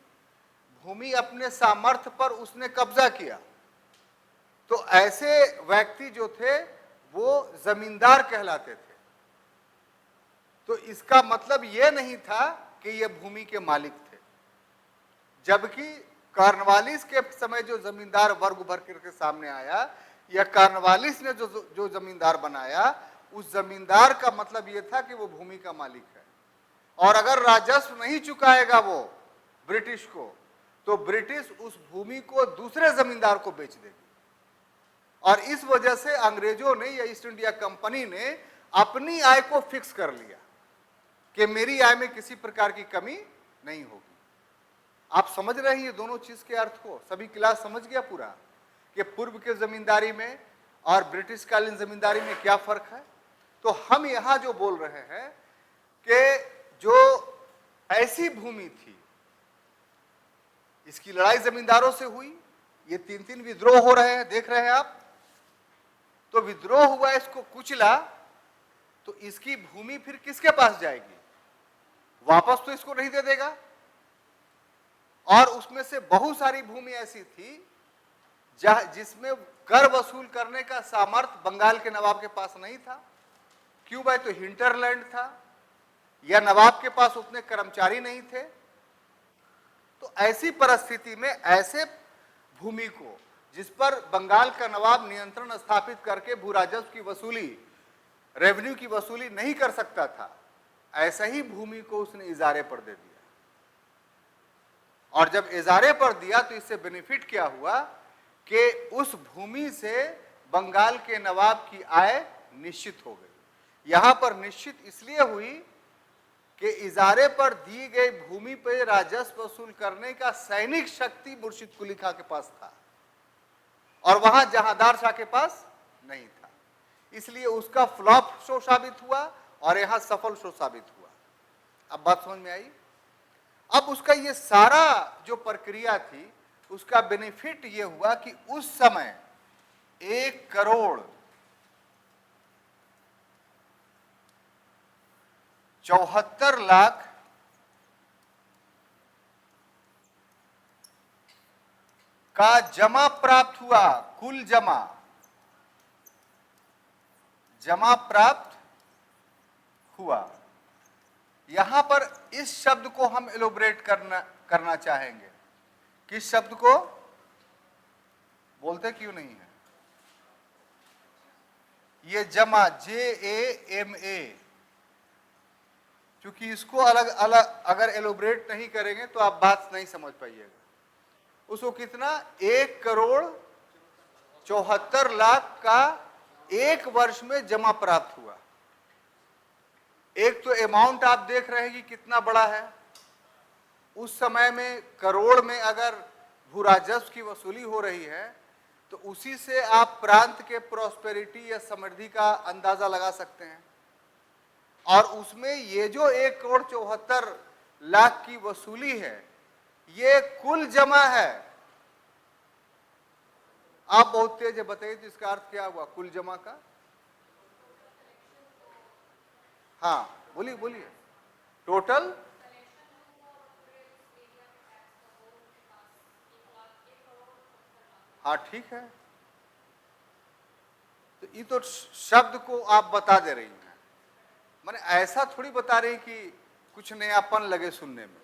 Speaker 1: भूमि अपने सामर्थ्य पर उसने कब्जा किया, तो ऐसे व्यक्ति जो थे वो जमींदार कहलाते थे। तो इसका मतलब ये नहीं था कि ये भूमि के मालिक थे। जबकि कॉर्नवालिस के समय जो जमींदार वर्ग उभर करके सामने आया या कार्नवालिस ने जो जमींदार बनाया, उस जमींदार का मतलब ये था कि वो भूमि का मालिक है, और अगर राजस्व नहीं चुकाएगा वो ब्रिटिश को, तो ब्रिटिश उस भूमि को दूसरे जमींदार को बेच देगी। और इस वजह से अंग्रेजों ने या ईस्ट इंडिया कंपनी ने अपनी आय को फिक्स कर लिया कि मेरी आय में किसी प्रकार की कमी नहीं होगी। आप समझ रहे हैं ये दोनों चीज के अर्थ को? सभी क्लास समझ गया पूरा कि पूर्व के जमींदारी में और ब्रिटिश कालीन जमींदारी में क्या फर्क है? तो हम यहां जो बोल रहे हैं कि जो ऐसी भूमि थी, इसकी लड़ाई जमींदारों से हुई, ये 3-3 विद्रोह हो रहे हैं, देख रहे हैं आप। तो विद्रोह हुआ, इसको कुचला, तो इसकी भूमि फिर किसके पास जाएगी? वापस तो इसको नहीं दे देगा। और उसमें से बहुत सारी भूमि ऐसी थी जिसमें कर वसूल करने का सामर्थ्य बंगाल के नवाब के पास नहीं था। क्यों भाई? तो हिंटरलैंड था, या नवाब के पास उतने कर्मचारी नहीं थे। तो ऐसी परिस्थिति में ऐसे भूमि को जिस पर बंगाल का नवाब नियंत्रण स्थापित करके भू राजस्व की वसूली, रेवेन्यू की वसूली नहीं कर सकता था, ऐसा ही भूमि को उसने इजारे पर दे दिया। और जब इजारे पर दिया तो इससे बेनिफिट क्या हुआ कि उस भूमि से बंगाल के नवाब की आय निश्चित हो गई। यहां पर निश्चित इसलिए हुई कि इजारे पर दी गई भूमि पर राजस्व वसूल करने का सैनिक शक्ति मुर्शिद कुली खां के पास था, और वहां जहांदार शाह के पास नहीं था। इसलिए उसका फ्लॉप शो साबित हुआ और यहां सफल शो साबित हुआ। अब बात समझ में आई? अब उसका ये सारा जो प्रक्रिया थी, उसका बेनिफिट ये हुआ कि उस समय 1,74,00,000 का जमा प्राप्त हुआ। कुल जमा प्राप्त हुआ। यहां पर इस शब्द को हम एलोबरेट करना चाहेंगे। किस शब्द को? बोलते क्यों नहीं है? ये जमा, JAMA, क्योंकि इसको अलग अलग अगर एलोबरेट नहीं करेंगे तो आप बात नहीं समझ पाइएगा। उसको कितना? 1,74,00,000 का एक वर्ष में जमा प्राप्त हुआ। एक तो अमाउंट आप देख रहे हैं कि कितना बड़ा है। उस समय में करोड़ में अगर भू राजस्व की वसूली हो रही है, तो उसी से आप प्रांत के प्रॉस्पेरिटी या समृद्धि का अंदाजा लगा सकते हैं। और उसमें ये जो 1,74,00,000 की वसूली है, ये कुल जमा है। आप बहुत तेज है, बताइए तो इसका अर्थ क्या हुआ कुल जमा का? हाँ बोलिए बोलिए। टोटल हाँ ठीक है। तो ये तो शब्द को आप बता दे रही हैं, माने ऐसा थोड़ी बता रही कि कुछ नयापन लगे सुनने में।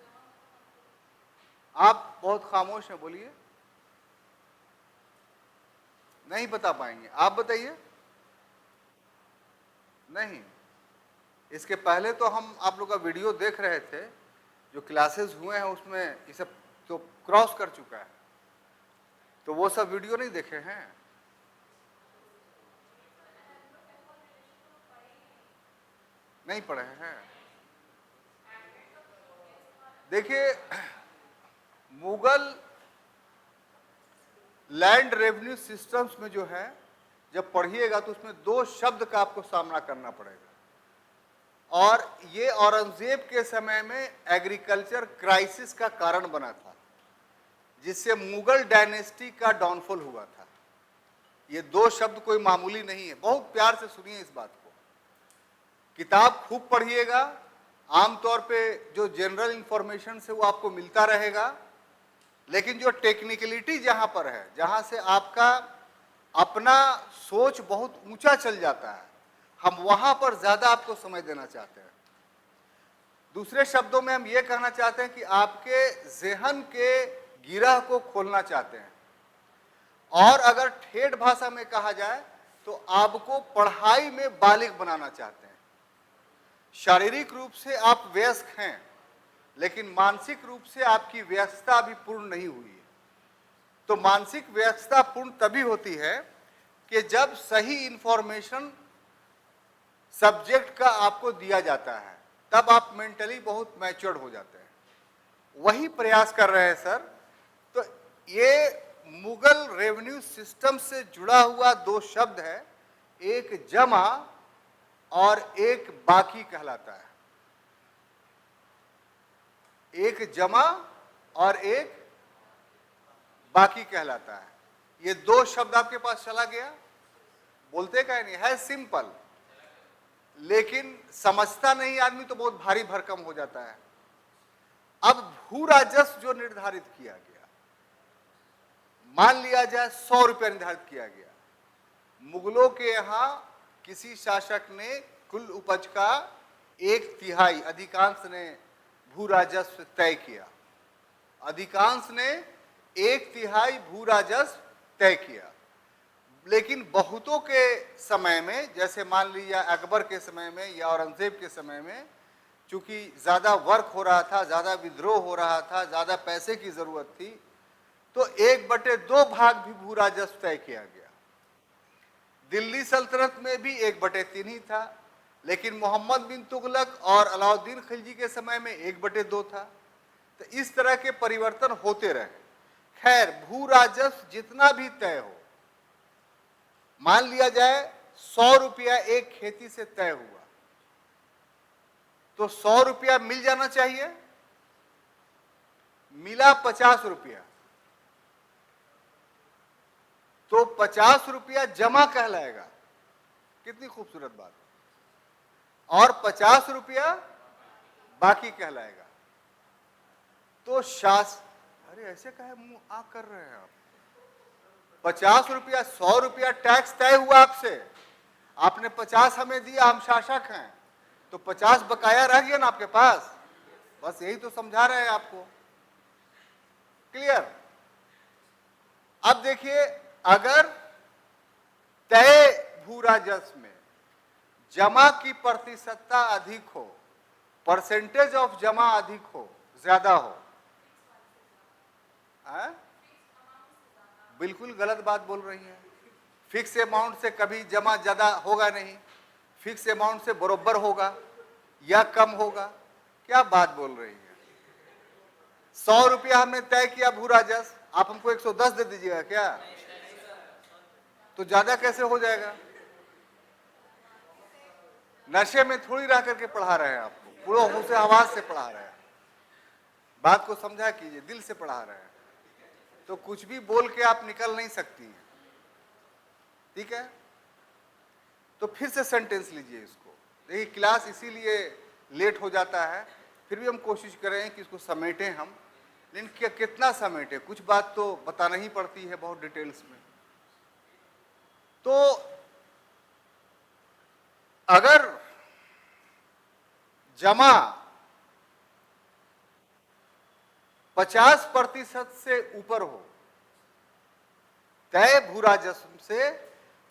Speaker 1: आप बहुत खामोश हैं, बोलिए। नहीं बता पाएंगे, आप बताइए। नहीं, इसके पहले तो हम आप लोग का वीडियो देख रहे थे, जो क्लासेस हुए हैं उसमें ये सब तो क्रॉस कर चुका है, तो वो सब वीडियो नहीं देखे हैं। नहीं पढ़े हैं। देखिए, मुगल लैंड रेवेन्यू सिस्टम्स में जो है, जब पढ़िएगा तो उसमें दो शब्द का आपको सामना करना पड़ेगा। और ये औरंगजेब के समय में एग्रीकल्चर क्राइसिस का कारण बना था, जिससे मुगल डायनेस्टी का डाउनफॉल हुआ था। ये दो शब्द कोई मामूली नहीं है। बहुत प्यार से सुनिए इस बात को। किताब खूब पढ़िएगा, आमतौर पे जो जनरल इंफॉर्मेशन से वो आपको मिलता रहेगा, लेकिन जो टेक्निकलिटी जहां पर है, जहां से आपका अपना सोच बहुत ऊंचा चल जाता है, हम वहां पर ज्यादा आपको समय देना चाहते हैं। दूसरे शब्दों में हम ये कहना चाहते हैं कि आपके ज़हन के गिरह को खोलना चाहते हैं। और अगर ठेठ भाषा में कहा जाए तो आपको पढ़ाई में बालिग बनाना चाहते हैं। शारीरिक रूप से आप वयस्क हैं, लेकिन मानसिक रूप से आपकी वयस्कता अभी पूर्ण नहीं हुई है। तो मानसिक वयस्कता पूर्ण तभी होती है कि जब सही इंफॉर्मेशन सब्जेक्ट का आपको दिया जाता है, तब आप मेंटली बहुत मैच्योर्ड हो जाते हैं। वही प्रयास कर रहे हैं सर। तो ये मुगल रेवेन्यू सिस्टम से जुड़ा हुआ दो शब्द है, एक जमा और एक बाकी कहलाता है। एक जमा और एक बाकी कहलाता है। ये दो शब्द आपके पास चला गया, बोलते का नहीं है, सिंपल, लेकिन समझता नहीं आदमी तो बहुत भारी भरकम हो जाता है। अब भू राजस्व जो निर्धारित किया गया, मान लिया जाए 100 रुपया निर्धारित किया गया। मुगलों के यहां किसी शासक ने कुल उपज का 1/3, अधिकांश ने भू राजस्व तय किया, अधिकांश ने 1/3 भू राजस्व तय किया। लेकिन बहुतों के समय में, जैसे मान लीजिए अकबर के समय में या औरंगजेब के समय में, चूंकि ज्यादा वर्क हो रहा था, ज्यादा विद्रोह हो रहा था, ज्यादा पैसे की जरूरत थी, तो 1/2 भाग भी भू राजस्व तय किया गया। दिल्ली सल्तनत में भी 1/3 ही था, लेकिन मोहम्मद बिन तुगलक और अलाउद्दीन खिलजी के समय में 1/2 था। तो इस तरह के परिवर्तन होते रहे। खैर, भू राजस्व जितना भी तय हो, मान लिया जाए 100 रुपया एक खेती से तय हुआ, तो 100 रुपया मिल जाना चाहिए। मिला 50 रुपया, तो 50 रुपया जमा कहलाएगा। कितनी खूबसूरत बात है। और 50 रुपया बाकी कहलाएगा। तो अरे ऐसे कहे मुंह आ कर रहे हैं आप। 50 रुपया, 100 रुपया टैक्स तय हुआ आपसे, आपने 50 हमें दिया, हम शासक हैं, तो 50 बकाया रह गया ना आपके पास। बस यही तो समझा रहे हैं आपको। क्लियर? अब देखिए, अगर तय भू राजस्व में जमा की प्रतिशतता अधिक हो, परसेंटेज ऑफ जमा अधिक हो, ज्यादा हो, बिल्कुल गलत बात बोल रही है। फिक्स अमाउंट से कभी जमा ज्यादा होगा नहीं, फिक्स अमाउंट से बरोबर होगा या कम होगा। क्या बात बोल रही है। 100 रुपया हमने तय किया भू राजस्व, आप हमको 110 दे दीजिएगा क्या? तो ज्यादा कैसे हो जाएगा? नशे में थोड़ी रह करके पढ़ा रहे हैं आपको, पूरा होश से आवाज से पढ़ा रहे हैं। बात को समझा कीजिए, दिल से पढ़ा रहे हैं, तो कुछ भी बोल के आप निकल नहीं सकती हैं। ठीक है? तो फिर से सेंटेंस लीजिए इसको। देखिए, क्लास इसीलिए लेट हो जाता है, फिर भी हम कोशिश कर रहे हैं कि इसको समेटें हम। लेकिन कितना समेटें, कुछ बात तो बताना ही पड़ती है बहुत डिटेल्स में। तो अगर जमा 50% से ऊपर हो, तय भू राजस्व से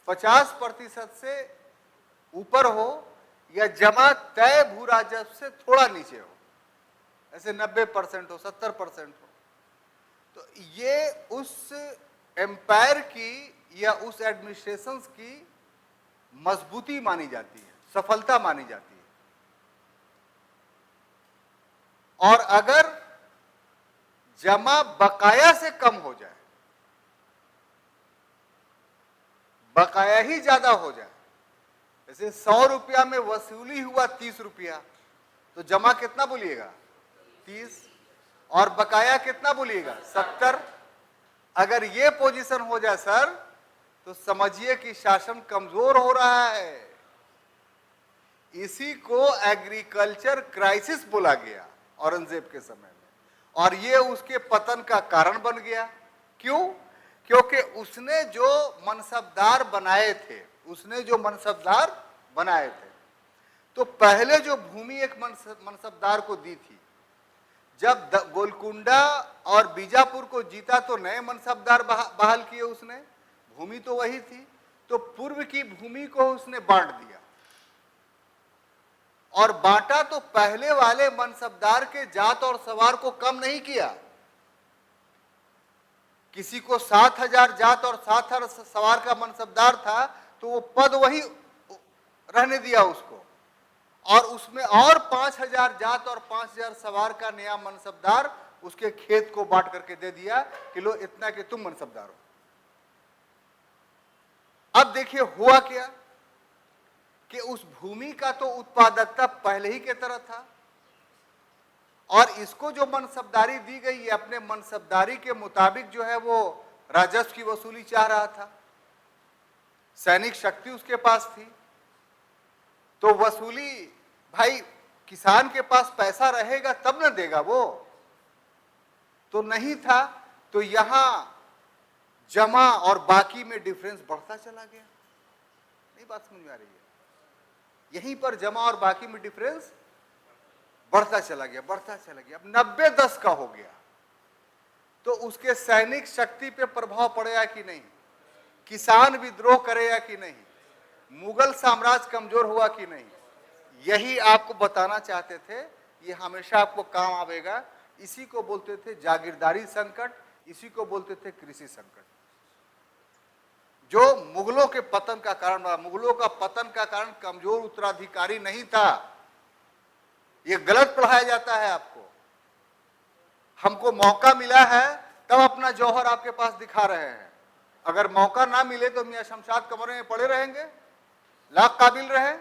Speaker 1: 50% से ऊपर हो, या जमा तय भू राजस्व से थोड़ा नीचे हो, ऐसे 90% हो, 70% हो, तो ये उस एम्पायर की या उस एडमिनिस्ट्रेशन की मजबूती मानी जाती है, सफलता मानी जाती है। और अगर जमा बकाया से कम हो जाए, बकाया ही ज्यादा हो जाए, जैसे 100 रुपया में वसूली हुआ 30 रुपया, तो जमा कितना बोलिएगा? 30, और बकाया कितना बोलिएगा? 70। अगर ये पोजीशन हो जाए सर, तो समझिए कि शासन कमजोर हो रहा है। इसी को एग्रीकल्चर क्राइसिस बोला गया औरंगजेब के समय में, और ये उसके पतन का कारण बन गया। क्यों? क्योंकि उसने जो मनसबदार बनाए थे, तो पहले जो भूमि एक मनसबदार को दी थी, जब गोलकुंडा और बीजापुर को जीता तो नए मनसबदार बहाल किए उसने, भूमि तो वही थी, तो पूर्व की भूमि को उसने बांट दिया, और बांटा तो पहले वाले मनसबदार के जात और सवार को कम नहीं किया। किसी को 7,000 जात और 7,000 सवार का मनसबदार था तो वो पद वही रहने दिया उसको, और उसमें और 5,000 जात और 5,000 सवार का नया मनसबदार उसके खेत को बांट करके दे दिया कि लो इतना कि तुम मनसबदार हो। अब देखिए हुआ क्या कि उस भूमि का तो उत्पादकता पहले ही के तरह था, और इसको जो मनसबदारी दी गई है अपने मनसबदारी के मुताबिक जो है वो राजस्व की वसूली चाह रहा था, सैनिक शक्ति उसके पास थी, तो वसूली भाई किसान के पास पैसा रहेगा तब न देगा वो, तो नहीं था, तो यहां जमा और बाकी में डिफरेंस बढ़ता चला गया। नहीं बात समझ में आ रही है? यहीं पर जमा और बाकी में डिफरेंस बढ़ता चला गया, बढ़ता चला गया, अब 90-10 का हो गया। तो उसके सैनिक शक्ति पे प्रभाव पड़ेगा कि नहीं, किसान विद्रोह करेगा कि नहीं, मुगल साम्राज्य कमजोर हुआ कि नहीं, यही आपको बताना चाहते थे। ये हमेशा आपको काम आवेगा। इसी को बोलते थे जागीरदारी संकट, इसी को बोलते थे कृषि संकट, जो मुगलों के पतन का कारण रहा। मुगलों का पतन का कारण कमजोर उत्तराधिकारी नहीं था, ये गलत पढ़ाया जाता है आपको। हमको मौका मिला है तब अपना जौहर आपके पास दिखा रहे हैं, अगर मौका ना मिले तो मियां शमशाद कमरे में पड़े रहेंगे, लाख काबिल रहे।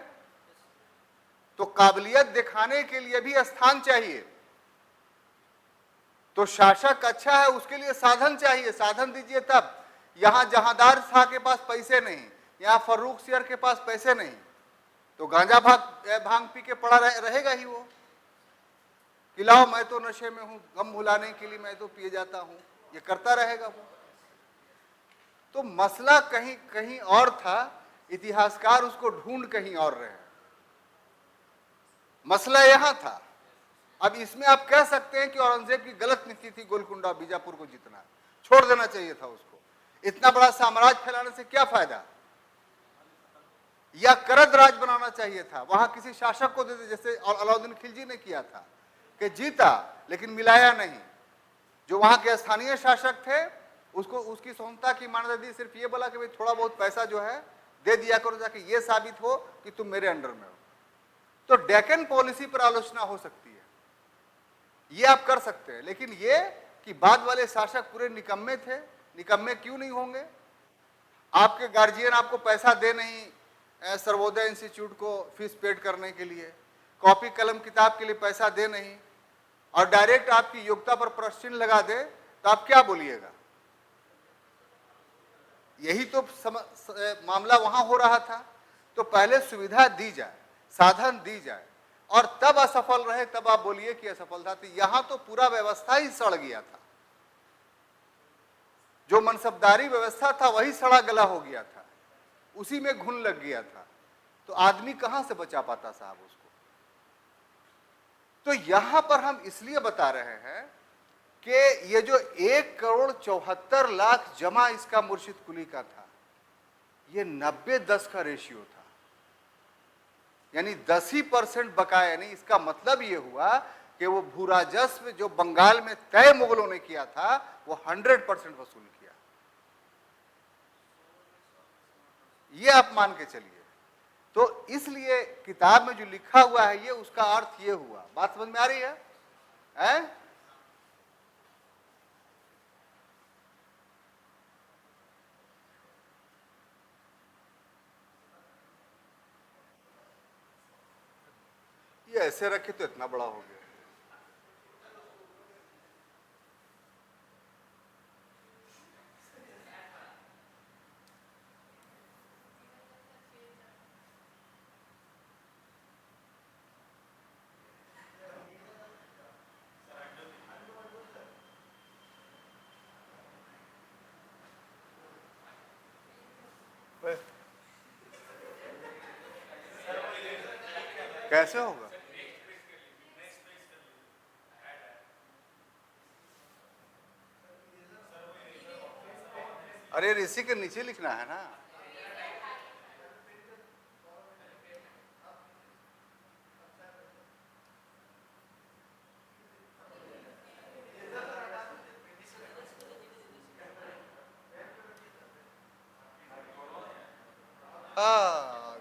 Speaker 1: तो काबिलियत दिखाने के लिए भी स्थान चाहिए, तो शासक अच्छा है उसके लिए साधन चाहिए, साधन दीजिए तब। यहां जहांदार शाह के पास पैसे नहीं, यहां फर्रुख सियर के पास पैसे नहीं, तो गांजा भांग पी के पड़ा रहेगा ही वो, कि लाओ मैं तो नशे में हूं, गम भुलाने के लिए मैं तो पिए जाता हूं, ये करता रहेगा वो। तो मसला कहीं कहीं और था, इतिहासकार उसको ढूंढ कहीं और रहे। मसला यहां था। अब इसमें आप कह सकते हैं कि औरंगजेब की गलत नीति थी गोलकुंडा बीजापुर को जीतना, छोड़ देना चाहिए था उसको, इतना बड़ा साम्राज्य फैलाने से क्या फायदा, या करद राज बनाना चाहिए था, वहां किसी शासक को दे दे, जैसे अलाउद्दीन खिलजी ने किया था कि जीता लेकिन मिलाया नहीं। जो वहां के स्थानीय शासक थे उसको उसकी स्वतंत्रता की मान्यता दी, सिर्फ ये बोला कि भाई थोड़ा बहुत पैसा जो है दे दिया करो ताकि ये साबित हो कि तुम मेरे अंडर में हो। तो डेक्कन पॉलिसी पर आलोचना हो सकती है, ये आप कर सकते हैं, लेकिन ये कि बाद वाले शासक पूरे निकम्मे थे, निकम्मे क्यों नहीं होंगे? आपके गार्जियन आपको पैसा दे नहीं सर्वोदय इंस्टीट्यूट को फीस पेड करने के लिए, कॉपी कलम किताब के लिए पैसा दे नहीं, और डायरेक्ट आपकी योग्यता पर प्रश्न लगा दे, तो आप क्या बोलिएगा? यही तो मामला वहां हो रहा था। तो पहले सुविधा दी जाए, साधन दी जाए, और तब असफल रहे तब आप बोलिए कि असफलता थी। यहां तो पूरा व्यवस्था ही सड़ गया था, जो मनसबदारी व्यवस्था था वही सड़ा गला हो गया था, उसी में घुन लग गया था, तो आदमी कहां से बचा पाता साहब उसको? तो यहां पर हम इसलिए बता रहे हैं कि ये जो 1,74,00,000 जमा इसका मुर्शिद कुली का था, ये 90-10 का रेशियो था, यानी 10% बकाया। यानी इसका मतलब ये हुआ कि वो भू राजस्व जो बंगाल में तय मुगलों ने किया था वो 100% वसूल किया, ये आप मान के चलिए। तो इसलिए किताब में जो लिखा हुआ है ये उसका अर्थ ये हुआ। बात समझ में आ रही है? ये ऐसे रखे तो इतना बड़ा हो गया। कैसे होगा? अरे ऋषि के नीचे लिखना है ना। हाँ,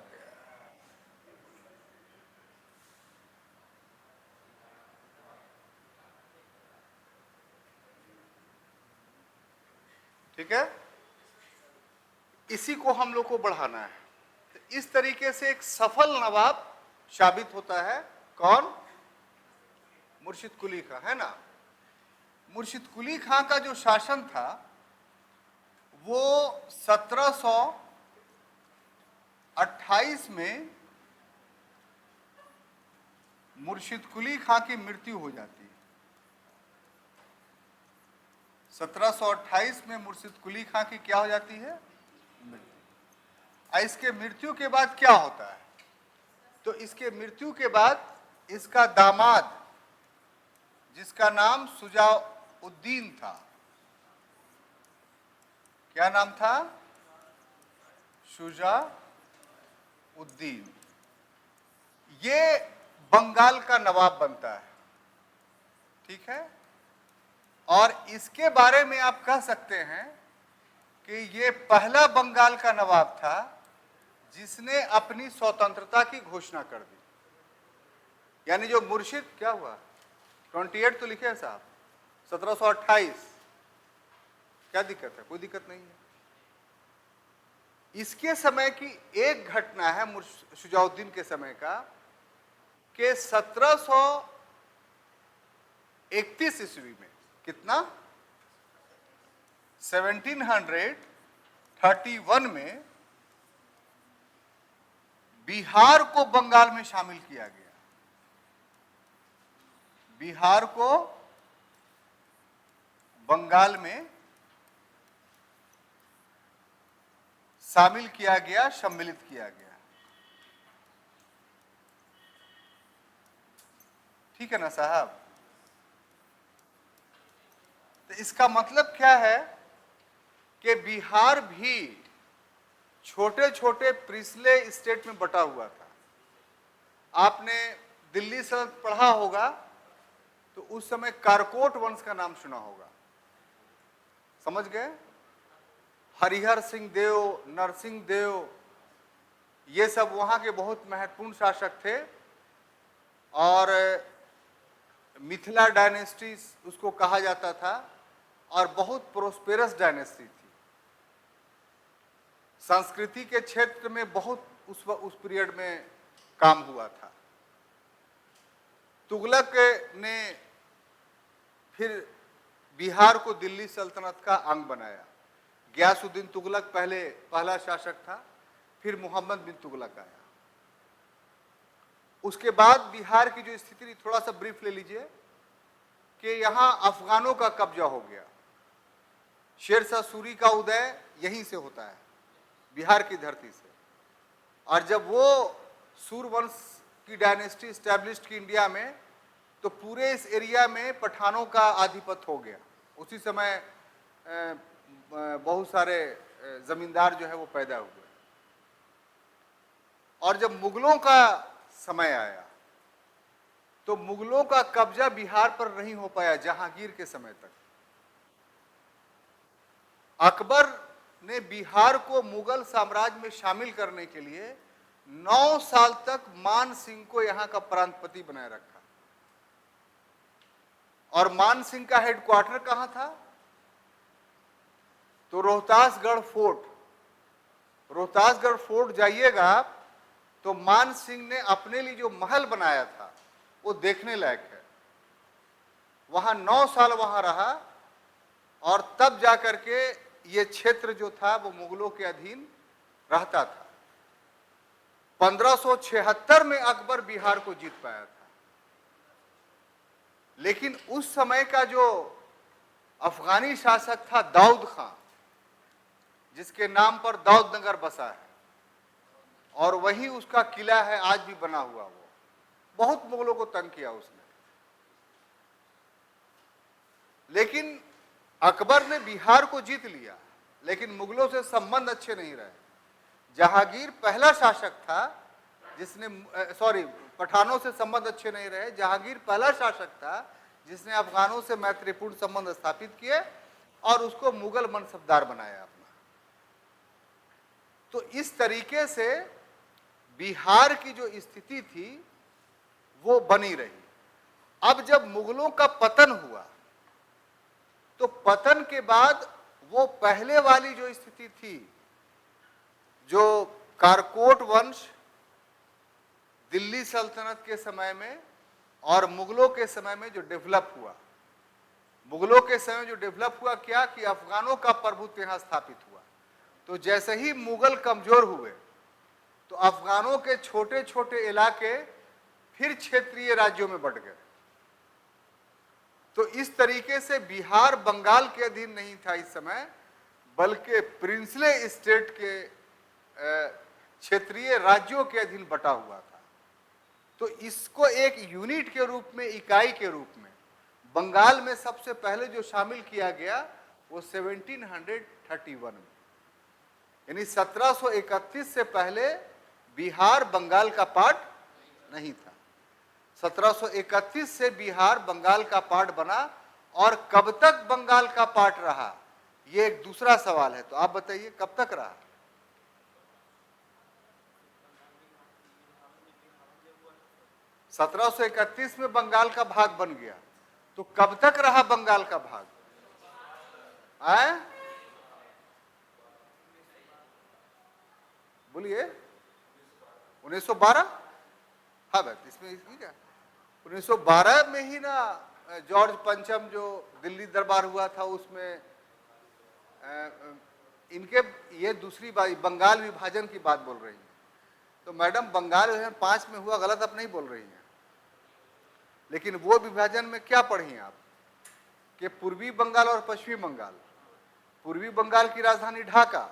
Speaker 1: ठीक है, इसी को हम लोग को बढ़ाना है। तो इस तरीके से एक सफल नवाब साबित होता है कौन? मुर्शिद कुली खां, है ना। मुर्शिद कुली खां का जो शासन था वो 1728 में मुर्शिद कुली खां की मृत्यु हो जाती है। 1728 में मुर्शिद कुली खां की क्या हो जाती है? मृत्यु। इसके मृत्यु के बाद क्या होता है? तो इसके मृत्यु के बाद इसका दामाद, जिसका नाम शुजाउद्दीन था, क्या नाम था? शुजाउद्दीन, ये बंगाल का नवाब बनता है, ठीक है। और इसके बारे में आप कह सकते हैं कि ये पहला बंगाल का नवाब था जिसने अपनी स्वतंत्रता की घोषणा कर दी। यानी जो मुर्शिद, क्या हुआ? 28 तो लिखे हैं साहब, 1728, क्या दिक्कत है? कोई दिक्कत नहीं है। इसके समय की एक घटना है शुजाउद्दीन के समय का कि 1731 ईस्वी में, कितना? 1731 में बिहार को बंगाल में शामिल किया गया। बिहार को बंगाल में शामिल किया गया, सम्मिलित किया गया, ठीक है ना साहब। तो इसका मतलब क्या है कि बिहार भी छोटे छोटे प्रिंसले स्टेट में बटा हुआ था। आपने दिल्ली से पढ़ा होगा तो उस समय कारकोट वंश का नाम सुना होगा, समझ गए? हरिहर सिंह देव, नरसिंह देव, ये सब वहां के बहुत महत्वपूर्ण शासक थे। और मिथिला डायनेस्टी उसको कहा जाता था और बहुत प्रोस्पेरस डायनेस्टी थी। संस्कृति के क्षेत्र में बहुत उस पीरियड में काम हुआ था। तुगलक ने फिर बिहार को दिल्ली सल्तनत का अंग बनाया। गयासुद्दीन तुगलक पहला शासक था, फिर मोहम्मद बिन तुगलक आया। उसके बाद बिहार की जो स्थिति, थोड़ा सा ब्रीफ ले लीजिए कि यहां अफगानों का कब्जा हो गया। शेरशाह सूरी का उदय यहीं से होता है, बिहार की धरती से। और जब वो सूरवंश की डायनेस्टी स्टैब्लिश्ड की इंडिया में, तो पूरे इस एरिया में पठानों का आधिपत्य हो गया। उसी समय बहुत सारे जमींदार जो है वो पैदा हुए। और जब मुगलों का समय आया तो मुगलों का कब्जा बिहार पर नहीं हो पाया जहांगीर के समय तक। अकबर ने बिहार को मुगल साम्राज्य में शामिल करने के लिए 9 साल तक मान सिंह को यहां का प्रांतपति बनाए रखा। और मान सिंह का हेडक्वार्टर कहां था? तो रोहतासगढ़ फोर्ट। रोहतासगढ़ फोर्ट जाइएगा आप तो मान सिंह ने अपने लिए जो महल बनाया था वो देखने लायक है। वहां 9 साल वहां रहा और तब जाकर के ये क्षेत्र जो था वो मुगलों के अधीन रहता था। 1576 में अकबर बिहार को जीत पाया था। लेकिन उस समय का जो अफगानी शासक था दाऊद खां, जिसके नाम पर दाऊद नगर बसा है और वही उसका किला है आज भी बना हुआ, वो बहुत मुगलों को तंग किया उसने। लेकिन अकबर ने बिहार को जीत लिया लेकिन मुगलों से संबंध अच्छे नहीं रहे। जहांगीर पहला शासक था जिसने पठानों से संबंध अच्छे नहीं रहे। जहांगीर पहला शासक था जिसने अफगानों से मैत्रीपूर्ण संबंध स्थापित किए और उसको मुगल मनसबदार बनाया अपना। तो इस तरीके से बिहार की जो स्थिति थी वो बनी रही। अब जब मुगलों का पतन हुआ तो पतन के बाद वो पहले वाली जो स्थिति थी, जो कारकोट वंश दिल्ली सल्तनत के समय में और मुगलों के समय में जो डेवलप हुआ, मुगलों के समय जो डेवलप हुआ क्या कि अफगानों का प्रभुत्व यहां स्थापित हुआ। तो जैसे ही मुगल कमजोर हुए तो अफगानों के छोटे छोटे इलाके फिर क्षेत्रीय राज्यों में बंट गए। तो इस तरीके से बिहार बंगाल के अधीन नहीं था इस समय, बल्कि प्रिंसले स्टेट के क्षेत्रीय राज्यों के अधीन बटा हुआ था। तो इसको एक यूनिट के रूप में, इकाई के रूप में बंगाल में सबसे पहले जो शामिल किया गया वो 1731 में, यानी 1731 से पहले बिहार बंगाल का पार्ट नहीं था। 1731 से बिहार बंगाल का पार्ट बना और कब तक बंगाल का पार्ट रहा ये एक दूसरा सवाल है। तो आप बताइए कब तक रहा? सत्रह सौ 1731 में बंगाल का भाग बन गया, तो कब तक रहा बंगाल का भाग? बोलिए 1912। हाँ बात इसमें क्या, 1912 में ही ना जॉर्ज पंचम जो दिल्ली दरबार हुआ था उसमें इनके ये दूसरी बात बंगाल विभाजन की बात बोल रही है। तो मैडम बंगाल विभाजन 5 में हुआ, गलत आप नहीं बोल रही हैं। लेकिन वो विभाजन में क्या पढ़ी आप कि पूर्वी बंगाल और पश्चिमी बंगाल, पूर्वी बंगाल की राजधानी ढाका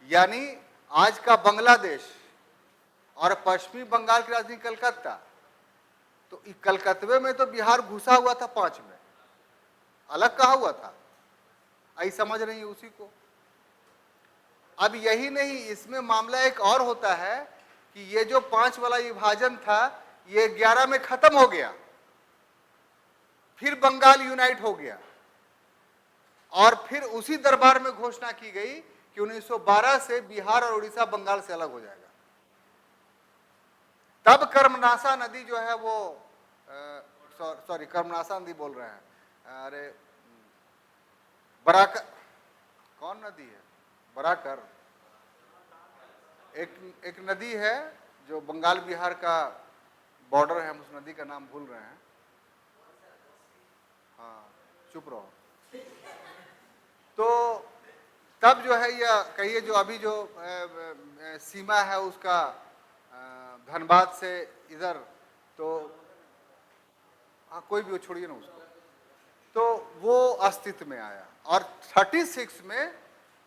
Speaker 1: यानी आज का बांग्लादेश और पश्चिमी बंगाल की राजधानी कलकत्ता। तो कलकत्ते में तो बिहार घुसा हुआ था 5 में, अलग कहा हुआ था। आई समझ रही है उसी को। अब यही नहीं, इसमें मामला एक और होता है कि ये जो 5 वाला विभाजन था ये 11 में खत्म हो गया, फिर बंगाल यूनाइट हो गया और फिर उसी दरबार में घोषणा की गई कि 1912 से बिहार और उड़ीसा बंगाल से अलग हो जाएगा। तब कर्मनासा नदी जो है वो कर्मनासा नदी बोल रहे हैं, अरे बराकर, कौन नदी है? बराकर एक नदी है जो बंगाल बिहार का बॉर्डर है, हम उस नदी का नाम भूल रहे हैं। हाँ चुप रहो। तो तब जो है यह कहिए जो अभी जो सीमा है उसका धनबाद से इधर, तो हाँ कोई भी वो छोड़िए ना उसको, तो वो अस्तित्व में आया और 36 में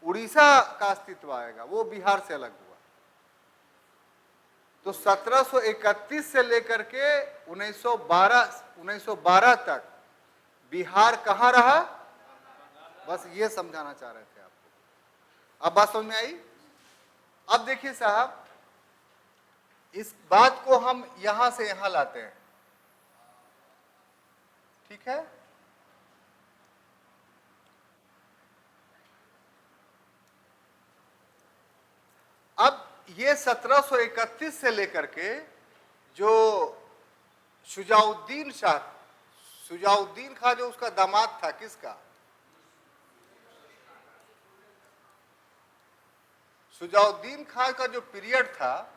Speaker 1: उड़ीसा का अस्तित्व आएगा, वो बिहार से अलग हुआ। तो 1731 से लेकर के 1912 तक बिहार कहाँ रहा, बस ये समझाना चाह रहे थे आपको। अब बात समझ में आई? अब देखिए साहब, इस बात को हम यहां से यहां लाते हैं, ठीक है? अब ये 1731 से लेकर के जो शुजाउद्दीन खां जो उसका दामाद था, किसका? शुजाउद्दीन खां का जो पीरियड था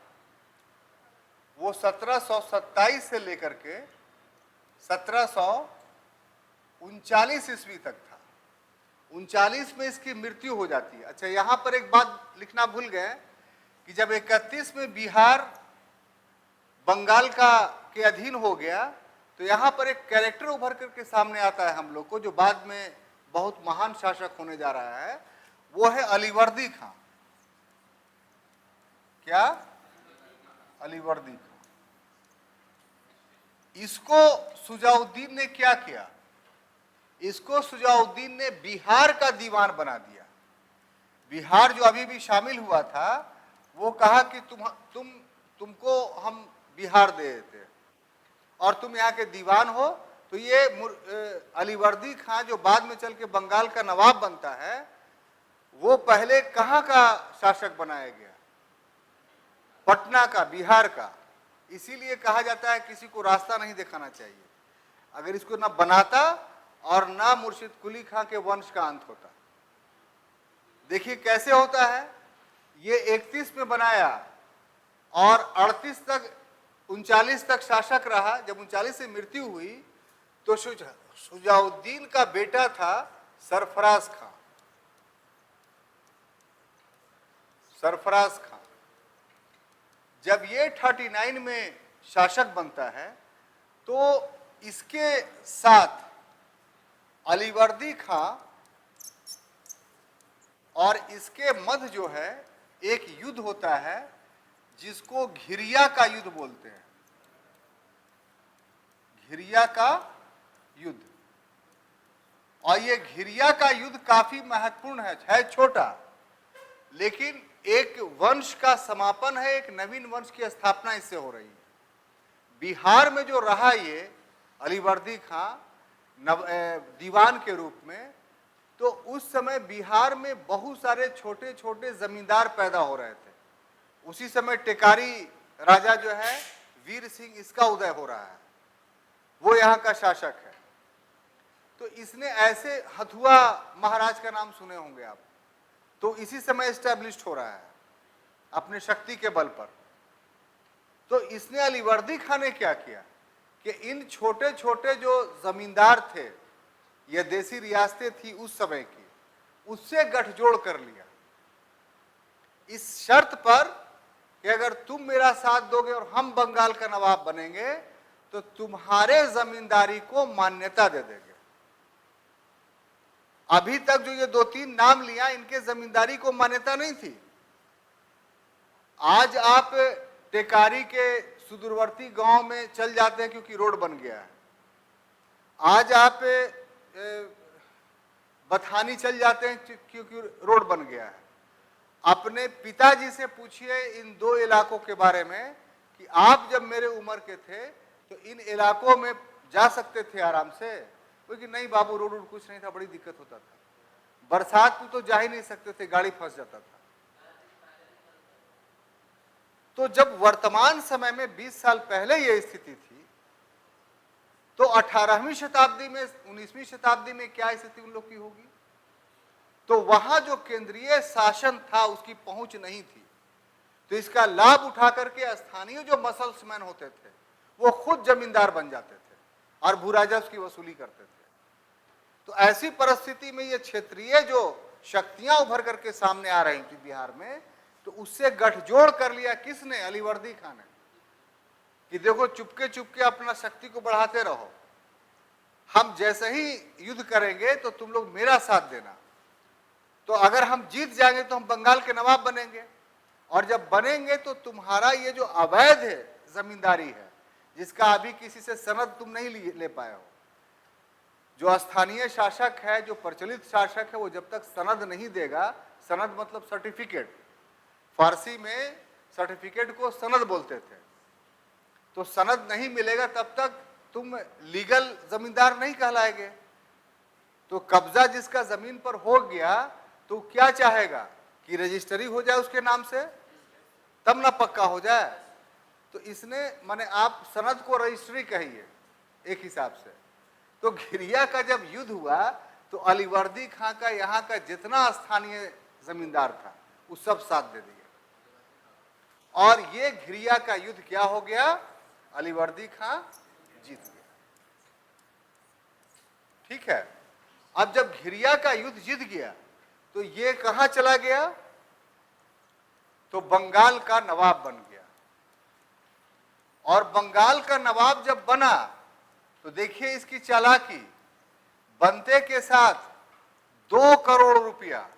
Speaker 1: वो 1727 से लेकर के 1739 ईस्वी तक था। 39 में इसकी मृत्यु हो जाती है। अच्छा, यहां पर एक बात लिखना भूल गए कि जब 31 में बिहार बंगाल के अधीन हो गया तो यहां पर एक कैरेक्टर उभर करके सामने आता है हम लोग को, जो बाद में बहुत महान शासक होने जा रहा है, वो है अलीवर्दी खां। क्या? अलीवर्दी खां। इसको शुजाउद्दीन ने क्या किया? इसको शुजाउद्दीन ने बिहार का दीवान बना दिया। बिहार जो अभी भी शामिल हुआ था, वो कहा कि तुमको हम बिहार दे देते और तुम यहाँ के दीवान हो। तो ये अलीवर्दी खां जो बाद में चल के बंगाल का नवाब बनता है, वो पहले कहाँ का शासक बनाया गया? पटना का, बिहार का। इसीलिए कहा जाता है किसी को रास्ता नहीं दिखाना चाहिए। अगर इसको ना बनाता और ना मुर्शिद कुली खां के वंश का अंत होता। देखिए कैसे होता है, ये 31 में बनाया और 38 तक 39 तक शासक रहा। जब 39 से मृत्यु हुई तो शुजाउद्दीन का बेटा था सरफराज खां। सरफराज खां जब ये 39 में शासक बनता है तो इसके साथ अलीवर्दी खां और इसके मध्य जो है एक युद्ध होता है जिसको घिरिया का युद्ध बोलते हैं। घिरिया का युद्ध। और ये घिरिया का युद्ध काफी महत्वपूर्ण है छोटा, लेकिन एक वंश का समापन है, एक नवीन वंश की स्थापना इससे हो रही है। बिहार में जो रहा ये अलीवर्दी खां दीवान के रूप में, तो उस समय बिहार में बहुत सारे छोटे छोटे जमींदार पैदा हो रहे थे। उसी समय टेकारी राजा जो है वीर सिंह, इसका उदय हो रहा है, वो यहाँ का शासक है। तो इसने ऐसे हथुआ महाराज का नाम सुने होंगे आप, तो इसी समय एस्टैब्लिश्ड हो रहा है अपने शक्ति के बल पर। तो इसने अलीवर्दी खां ने क्या किया कि इन छोटे छोटे जो जमींदार थे, ये देसी रियासतें थी उस समय की, उससे गठजोड़ कर लिया इस शर्त पर कि अगर तुम मेरा साथ दोगे और हम बंगाल का नवाब बनेंगे तो तुम्हारे जमींदारी को मान्यता दे देंगे। अभी तक जो ये 2-3 नाम लिया, इनके जमींदारी को मान्यता नहीं थी। आज आप टेकारी के सुदूरवर्ती गांव में चल जाते हैं क्योंकि रोड बन गया है। आज आप बथानी चल जाते हैं क्योंकि रोड बन गया है। अपने पिताजी से पूछिए इन 2 इलाकों के बारे में कि आप जब मेरे उम्र के थे तो इन इलाकों में जा सकते थे आराम से? क्योंकि नहीं बाबू, रोड कुछ नहीं था, बड़ी दिक्कत होता था, बरसात में तो जा ही नहीं सकते थे, गाड़ी फंस जाता था। तो जब वर्तमान समय में 20 साल पहले यह स्थिति थी, तो 18वीं शताब्दी में, 19वीं शताब्दी में क्या स्थिति उन लोग की होगी? तो वहां जो केंद्रीय शासन था उसकी पहुंच नहीं थी। तो इसका लाभ उठा करके स्थानीय जो मसल्समैन होते थे वो खुद जमींदार बन जाते थे और भूराजा उसकी वसूली करते थे। तो ऐसी परिस्थिति में ये क्षेत्रीय जो शक्तियां उभर करके सामने आ रही थी बिहार में, तो उससे गठजोड़ कर लिया किसने? अलीवर्दी खां ने, कि देखो चुपके चुपके अपना शक्ति को बढ़ाते रहो, हम जैसे ही युद्ध करेंगे तो तुम लोग मेरा साथ देना। तो अगर हम जीत जाएंगे तो हम बंगाल के नवाब बनेंगे, और जब बनेंगे तो तुम्हारा ये जो अवैध जमींदारी है, जिसका अभी किसी से सनद तुम नहीं ले पाए हो, जो स्थानीय शासक है, जो प्रचलित शासक है, वो जब तक सनद नहीं देगा, सनद मतलब सर्टिफिकेट, फारसी में सर्टिफिकेट को सनद बोलते थे, तो सनद नहीं मिलेगा तब तक तुम लीगल जमींदार नहीं कहलाएंगे। तो कब्जा जिसका जमीन पर हो गया तो क्या चाहेगा कि रजिस्ट्री हो जाए उसके नाम से, तब ना पक्का हो जाए। तो इसने, माने आप सनद को रजिस्ट्री कहिए एक हिसाब से। तो घिरिया का जब युद्ध हुआ तो अलीवर्दी खां का यहाँ का जितना स्थानीय जमींदार था वो सब साथ दे दिया, और ये घिरिया का युद्ध क्या हो गया? अलीवर्दी खां जीत गया। ठीक है। अब जब घिरिया का युद्ध जीत गया तो ये कहां चला गया? तो बंगाल का नवाब बन गया। और बंगाल का नवाब जब बना तो देखिए इसकी चालाकी, बनते के साथ 2 करोड़ रुपया।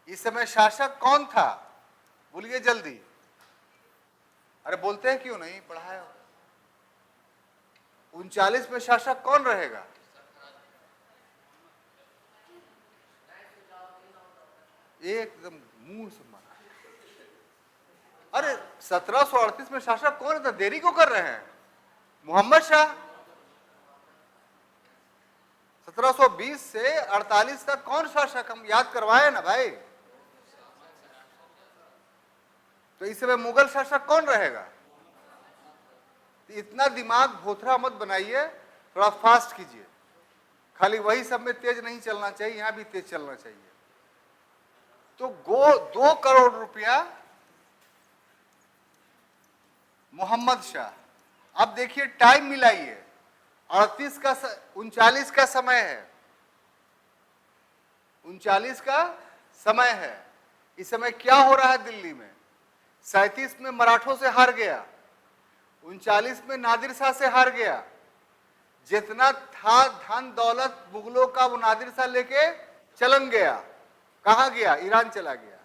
Speaker 1: इस समय शासक कौन था? बोलिए जल्दी। अरे बोलते हैं क्यों नहीं? पढ़ाया 39 में शासक कौन रहेगा? एकदम मुंह से मारा। अरे 1738 में शासक कौन है? देरी क्यों कर रहे हैं? मोहम्मद शाह। 1720 से 48 तक कौन शासक? हम याद करवाए ना भाई। तो इस समय मुगल शासक कौन रहेगा? इतना दिमाग भोथरा मत बनाइए, थोड़ा फास्ट कीजिए। खाली वही सब में तेज नहीं चलना चाहिए, यहां भी तेज चलना चाहिए। तो 2 करोड़ रुपया मोहम्मद शाह। अब देखिए टाइम मिलाइए, 39 का समय है, 39 का समय है। इस समय क्या हो रहा है दिल्ली में? 37 में मराठों से हार गया, 39 में नादिर शाह से हार गया। जितना था धन दौलत मुगलों का वो नादिर शाह लेके चलन गया। कहां गया? ईरान चला गया।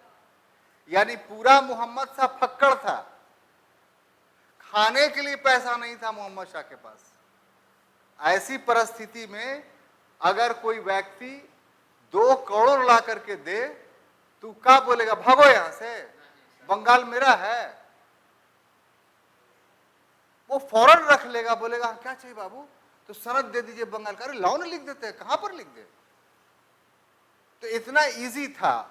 Speaker 1: यानी पूरा मोहम्मद शाह फक्कड़ था, खाने के लिए पैसा नहीं था मोहम्मद शाह के पास। ऐसी परिस्थिति में अगर कोई व्यक्ति 2 करोड़ ला करके दे, तू क्या बोलेगा? भागो यहां से, बंगाल मेरा है। वो फौरन रख लेगा, बोलेगा क्या चाहिए बाबू? तो सनद दे दीजिए बंगाल का। अरे लाओ ना, लिख देते हैं। कहां पर लिख दे? तो इतना इजी था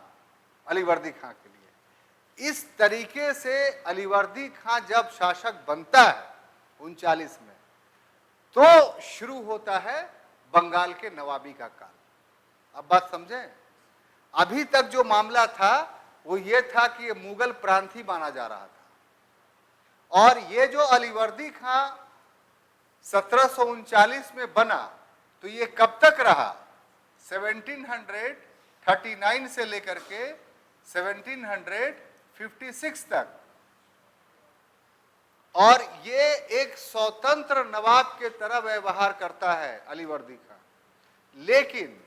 Speaker 1: अलीवर्दी खां के लिए। इस तरीके से अलीवर्दी खां जब शासक बनता है 39 में, तो शुरू होता है बंगाल के नवाबी का काल। अब बात समझें। अभी तक जो मामला था वो ये था कि ये मुगल प्रांतीय माना जा रहा था, और ये जो अलीवर्दी खां 1739 में बना, तो ये कब तक रहा? 1739 से लेकर के 1756 तक। और ये एक स्वतंत्र नवाब के तरह व्यवहार करता है अलीवर्दी खां। लेकिन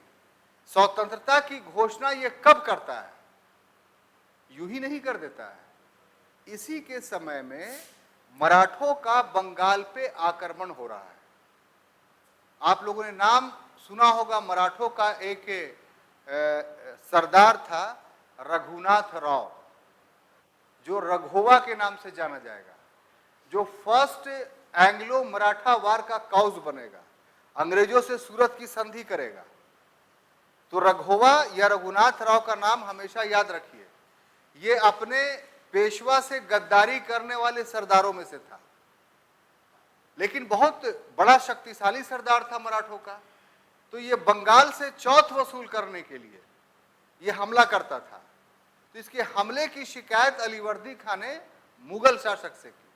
Speaker 1: स्वतंत्रता की घोषणा ये कब करता है? यूं ही नहीं कर देता है। इसी के समय में मराठों का बंगाल पे आक्रमण हो रहा है। आप लोगों ने नाम सुना होगा, मराठों का एक सरदार था रघुनाथ राव, जो रघोवा के नाम से जाना जाएगा, जो फर्स्ट एंग्लो मराठा वार का काउज बनेगा, अंग्रेजों से सूरत की संधि करेगा। तो रघोवा या रघुनाथ राव का नाम हमेशा याद रखिए। ये अपने पेशवा से गद्दारी करने वाले सरदारों में से था, लेकिन बहुत बड़ा शक्तिशाली सरदार था मराठों का। तो ये बंगाल से चौथ वसूल करने के लिए ये हमला करता था। तो इसके हमले की शिकायत अलीवर्दी खां ने मुगल शासक से की।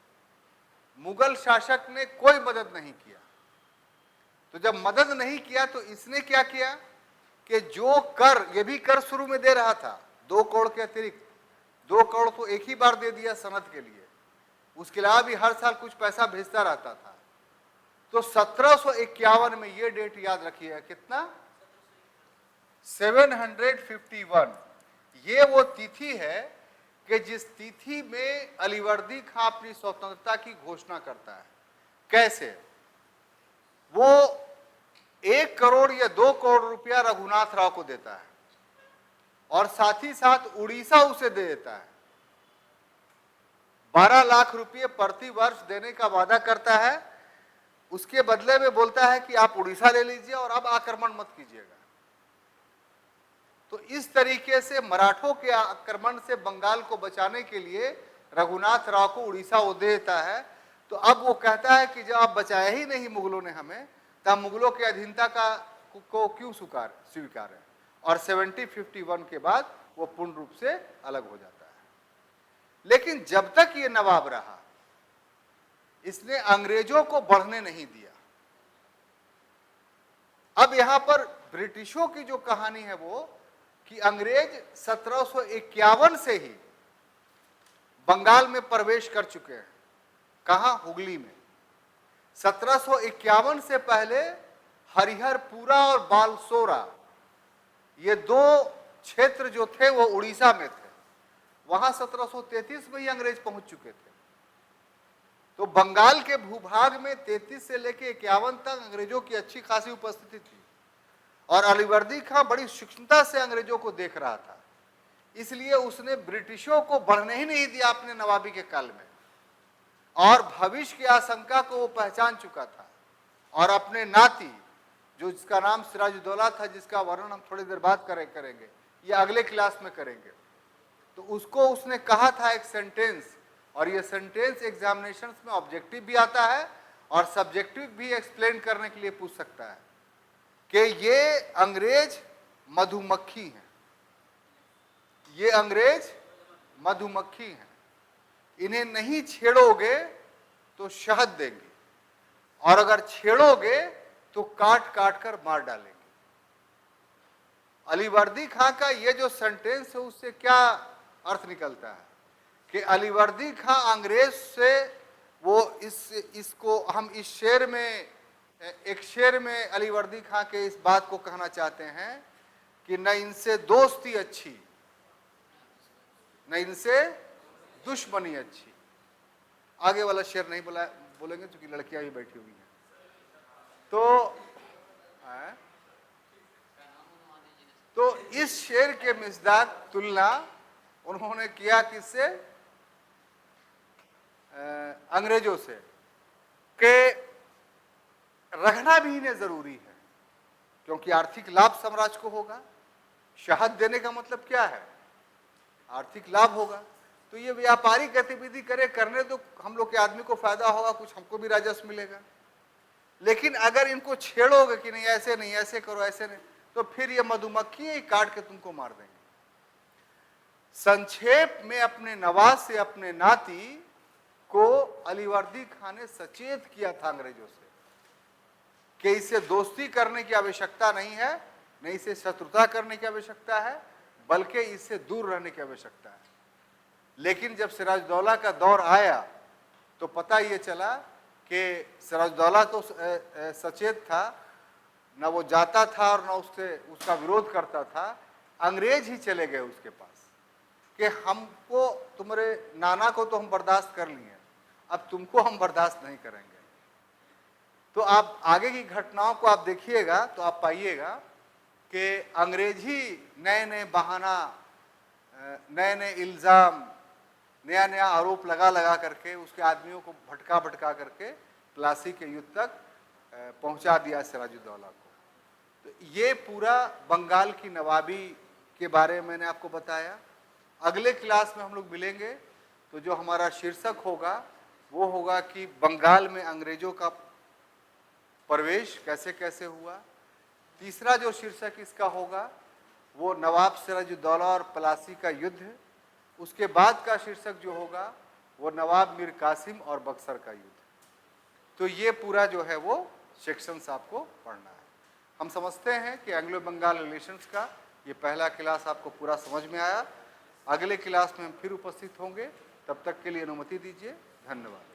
Speaker 1: मुगल शासक ने कोई मदद नहीं किया। तो जब मदद नहीं किया तो इसने क्या किया कि जो कर, ये भी कर शुरू में दे रहा था 2 करोड़ के अतिरिक्त, 2 करोड़ तो एक ही बार दे दिया सनद के लिए, उसके अलावा भी हर साल कुछ पैसा भेजता रहता था। तो 1751 में ये डेट याद रखिए, कितना? 751। ये वो तिथि है कि जिस तिथि में अलीवर्दी खां अपनी स्वतंत्रता की घोषणा करता है। कैसे? वो 1 करोड़ या 2 करोड़ रुपया रघुनाथ राव को देता है, और साथ ही साथ उड़ीसा उसे दे देता है। 12 लाख रुपये प्रति वर्ष देने का वादा करता है। उसके बदले में बोलता है कि आप उड़ीसा ले लीजिए और अब आक्रमण मत कीजिएगा। तो इस तरीके से मराठों के आक्रमण से बंगाल को बचाने के लिए रघुनाथ राव को उड़ीसा वो देता है। तो अब वो कहता है कि जब आप बचाया ही नहीं मुगलों ने हमें, तब मुगलों के अधीनता को क्यों स्वीकार है। और 1751 के बाद वो पूर्ण रूप से अलग हो जाता है। लेकिन जब तक ये नवाब रहा, इसने अंग्रेजों को बढ़ने नहीं दिया। अब यहां पर ब्रिटिशों की जो कहानी है वो कि अंग्रेज 1751 से ही बंगाल में प्रवेश कर चुके हैं। कहां? हुगली में। 1751 से पहले हरिहरपुरा और बालसोरा, ये 2 क्षेत्र जो थे वो उड़ीसा में थे। वहां 1733 में ही अंग्रेज पहुंच चुके थे। तो बंगाल के भूभाग में 33 से लेकर 51 तक अंग्रेजों की अच्छी खासी उपस्थिति थी, और अलीवर्दी खां बड़ी सूक्ष्मता से अंग्रेजों को देख रहा था इसलिए उसने ब्रिटिशों को बढ़ने ही नहीं दिया अपने नवाबी के काल में, और भविष्य की आशंका को वो पहचान चुका था। और अपने नाती, जो जिसका नाम सिराजुद्दौला था, जिसका वर्णन हम थोड़ी देर बाद करेंगे, ये अगले क्लास में करेंगे, तो उसको उसने कहा था एक सेंटेंस, और ये सेंटेंस एग्जामिनेशंस में ऑब्जेक्टिव भी आता है और सब्जेक्टिव भी एक्सप्लेन करने के लिए पूछ सकता है कि ये अंग्रेज मधुमक्खी हैं, ये अंग्रेज मधुमक्खी हैं, इन्हें नहीं छेड़ोगे तो शहद देंगे, और अगर छेड़ोगे तो काट काट कर मार डालेंगे। अलीवर्दी खां का ये जो सेंटेंस है, उससे क्या अर्थ निकलता है कि अलीवर्दी खां अंग्रेज से वो इसको हम इस शेर में, एक शेर में अलीवर्दी खां के इस बात को कहना चाहते हैं कि न इनसे दोस्ती अच्छी, न इनसे दुश्मनी अच्छी। आगे वाला शेर नहीं बोलेंगे क्योंकि लड़कियां भी बैठी हुई हैं। तो इस शेर के मिसदाक तुलना उन्होंने किया किससे? अंग्रेजों से, कि रखना भी इन्हें जरूरी है क्योंकि आर्थिक लाभ साम्राज्य को होगा। शहद देने का मतलब क्या है? आर्थिक लाभ होगा। तो ये व्यापारिक गतिविधि करने तो हम लोग के आदमी को फायदा होगा, कुछ हमको भी राजस्व मिलेगा। लेकिन अगर इनको छेड़ोगे कि नहीं ऐसे नहीं, ऐसे करो, ऐसे नहीं, तो फिर ये मधुमक्खी ही काट के तुमको मार देंगे। संक्षेप में अपने नवाब से अपने नाती को अलीवर्दी खां ने सचेत किया था अंग्रेजों से कि इसे दोस्ती करने की आवश्यकता नहीं है, न इसे शत्रुता करने की आवश्यकता है, बल्कि इससे दूर रहने की आवश्यकता है। लेकिन जब सिराजुद्दौला का दौर आया तो पता ये चला कि सिराजुद्दौला तो सचेत था, न वो जाता था और न उसका विरोध करता था। अंग्रेज ही चले गए उसके पास कि हमको, तुम्हारे नाना को तो हम बर्दाश्त कर लिए, अब तुमको हम बर्दाश्त नहीं करेंगे। तो आप आगे की घटनाओं को आप देखिएगा तो आप पाइएगा कि अंग्रेज ही नए नए बहाना, नए नए इल्ज़ाम, नया नया आरोप लगा करके उसके आदमियों को भटका करके प्लासी के युद्ध तक पहुंचा दिया सिराजुद्दौला को। तो ये पूरा बंगाल की नवाबी के बारे में मैंने आपको बताया। अगले क्लास में हम लोग मिलेंगे तो जो हमारा शीर्षक होगा वो होगा कि बंगाल में अंग्रेजों का प्रवेश कैसे कैसे हुआ। तीसरा जो शीर्षक इसका होगा वो नवाब सिराजुद्दौला और प्लासी का युद्ध। उसके बाद का शीर्षक जो होगा वो नवाब मीर कासिम और बक्सर का युद्ध। तो ये पूरा जो है वो सेक्शंस आपको पढ़ना है। हम समझते हैं कि एंग्लो बंगाल रिलेशंस का ये पहला क्लास आपको पूरा समझ में आया। अगले क्लास में हम फिर उपस्थित होंगे, तब तक के लिए अनुमति दीजिए। धन्यवाद।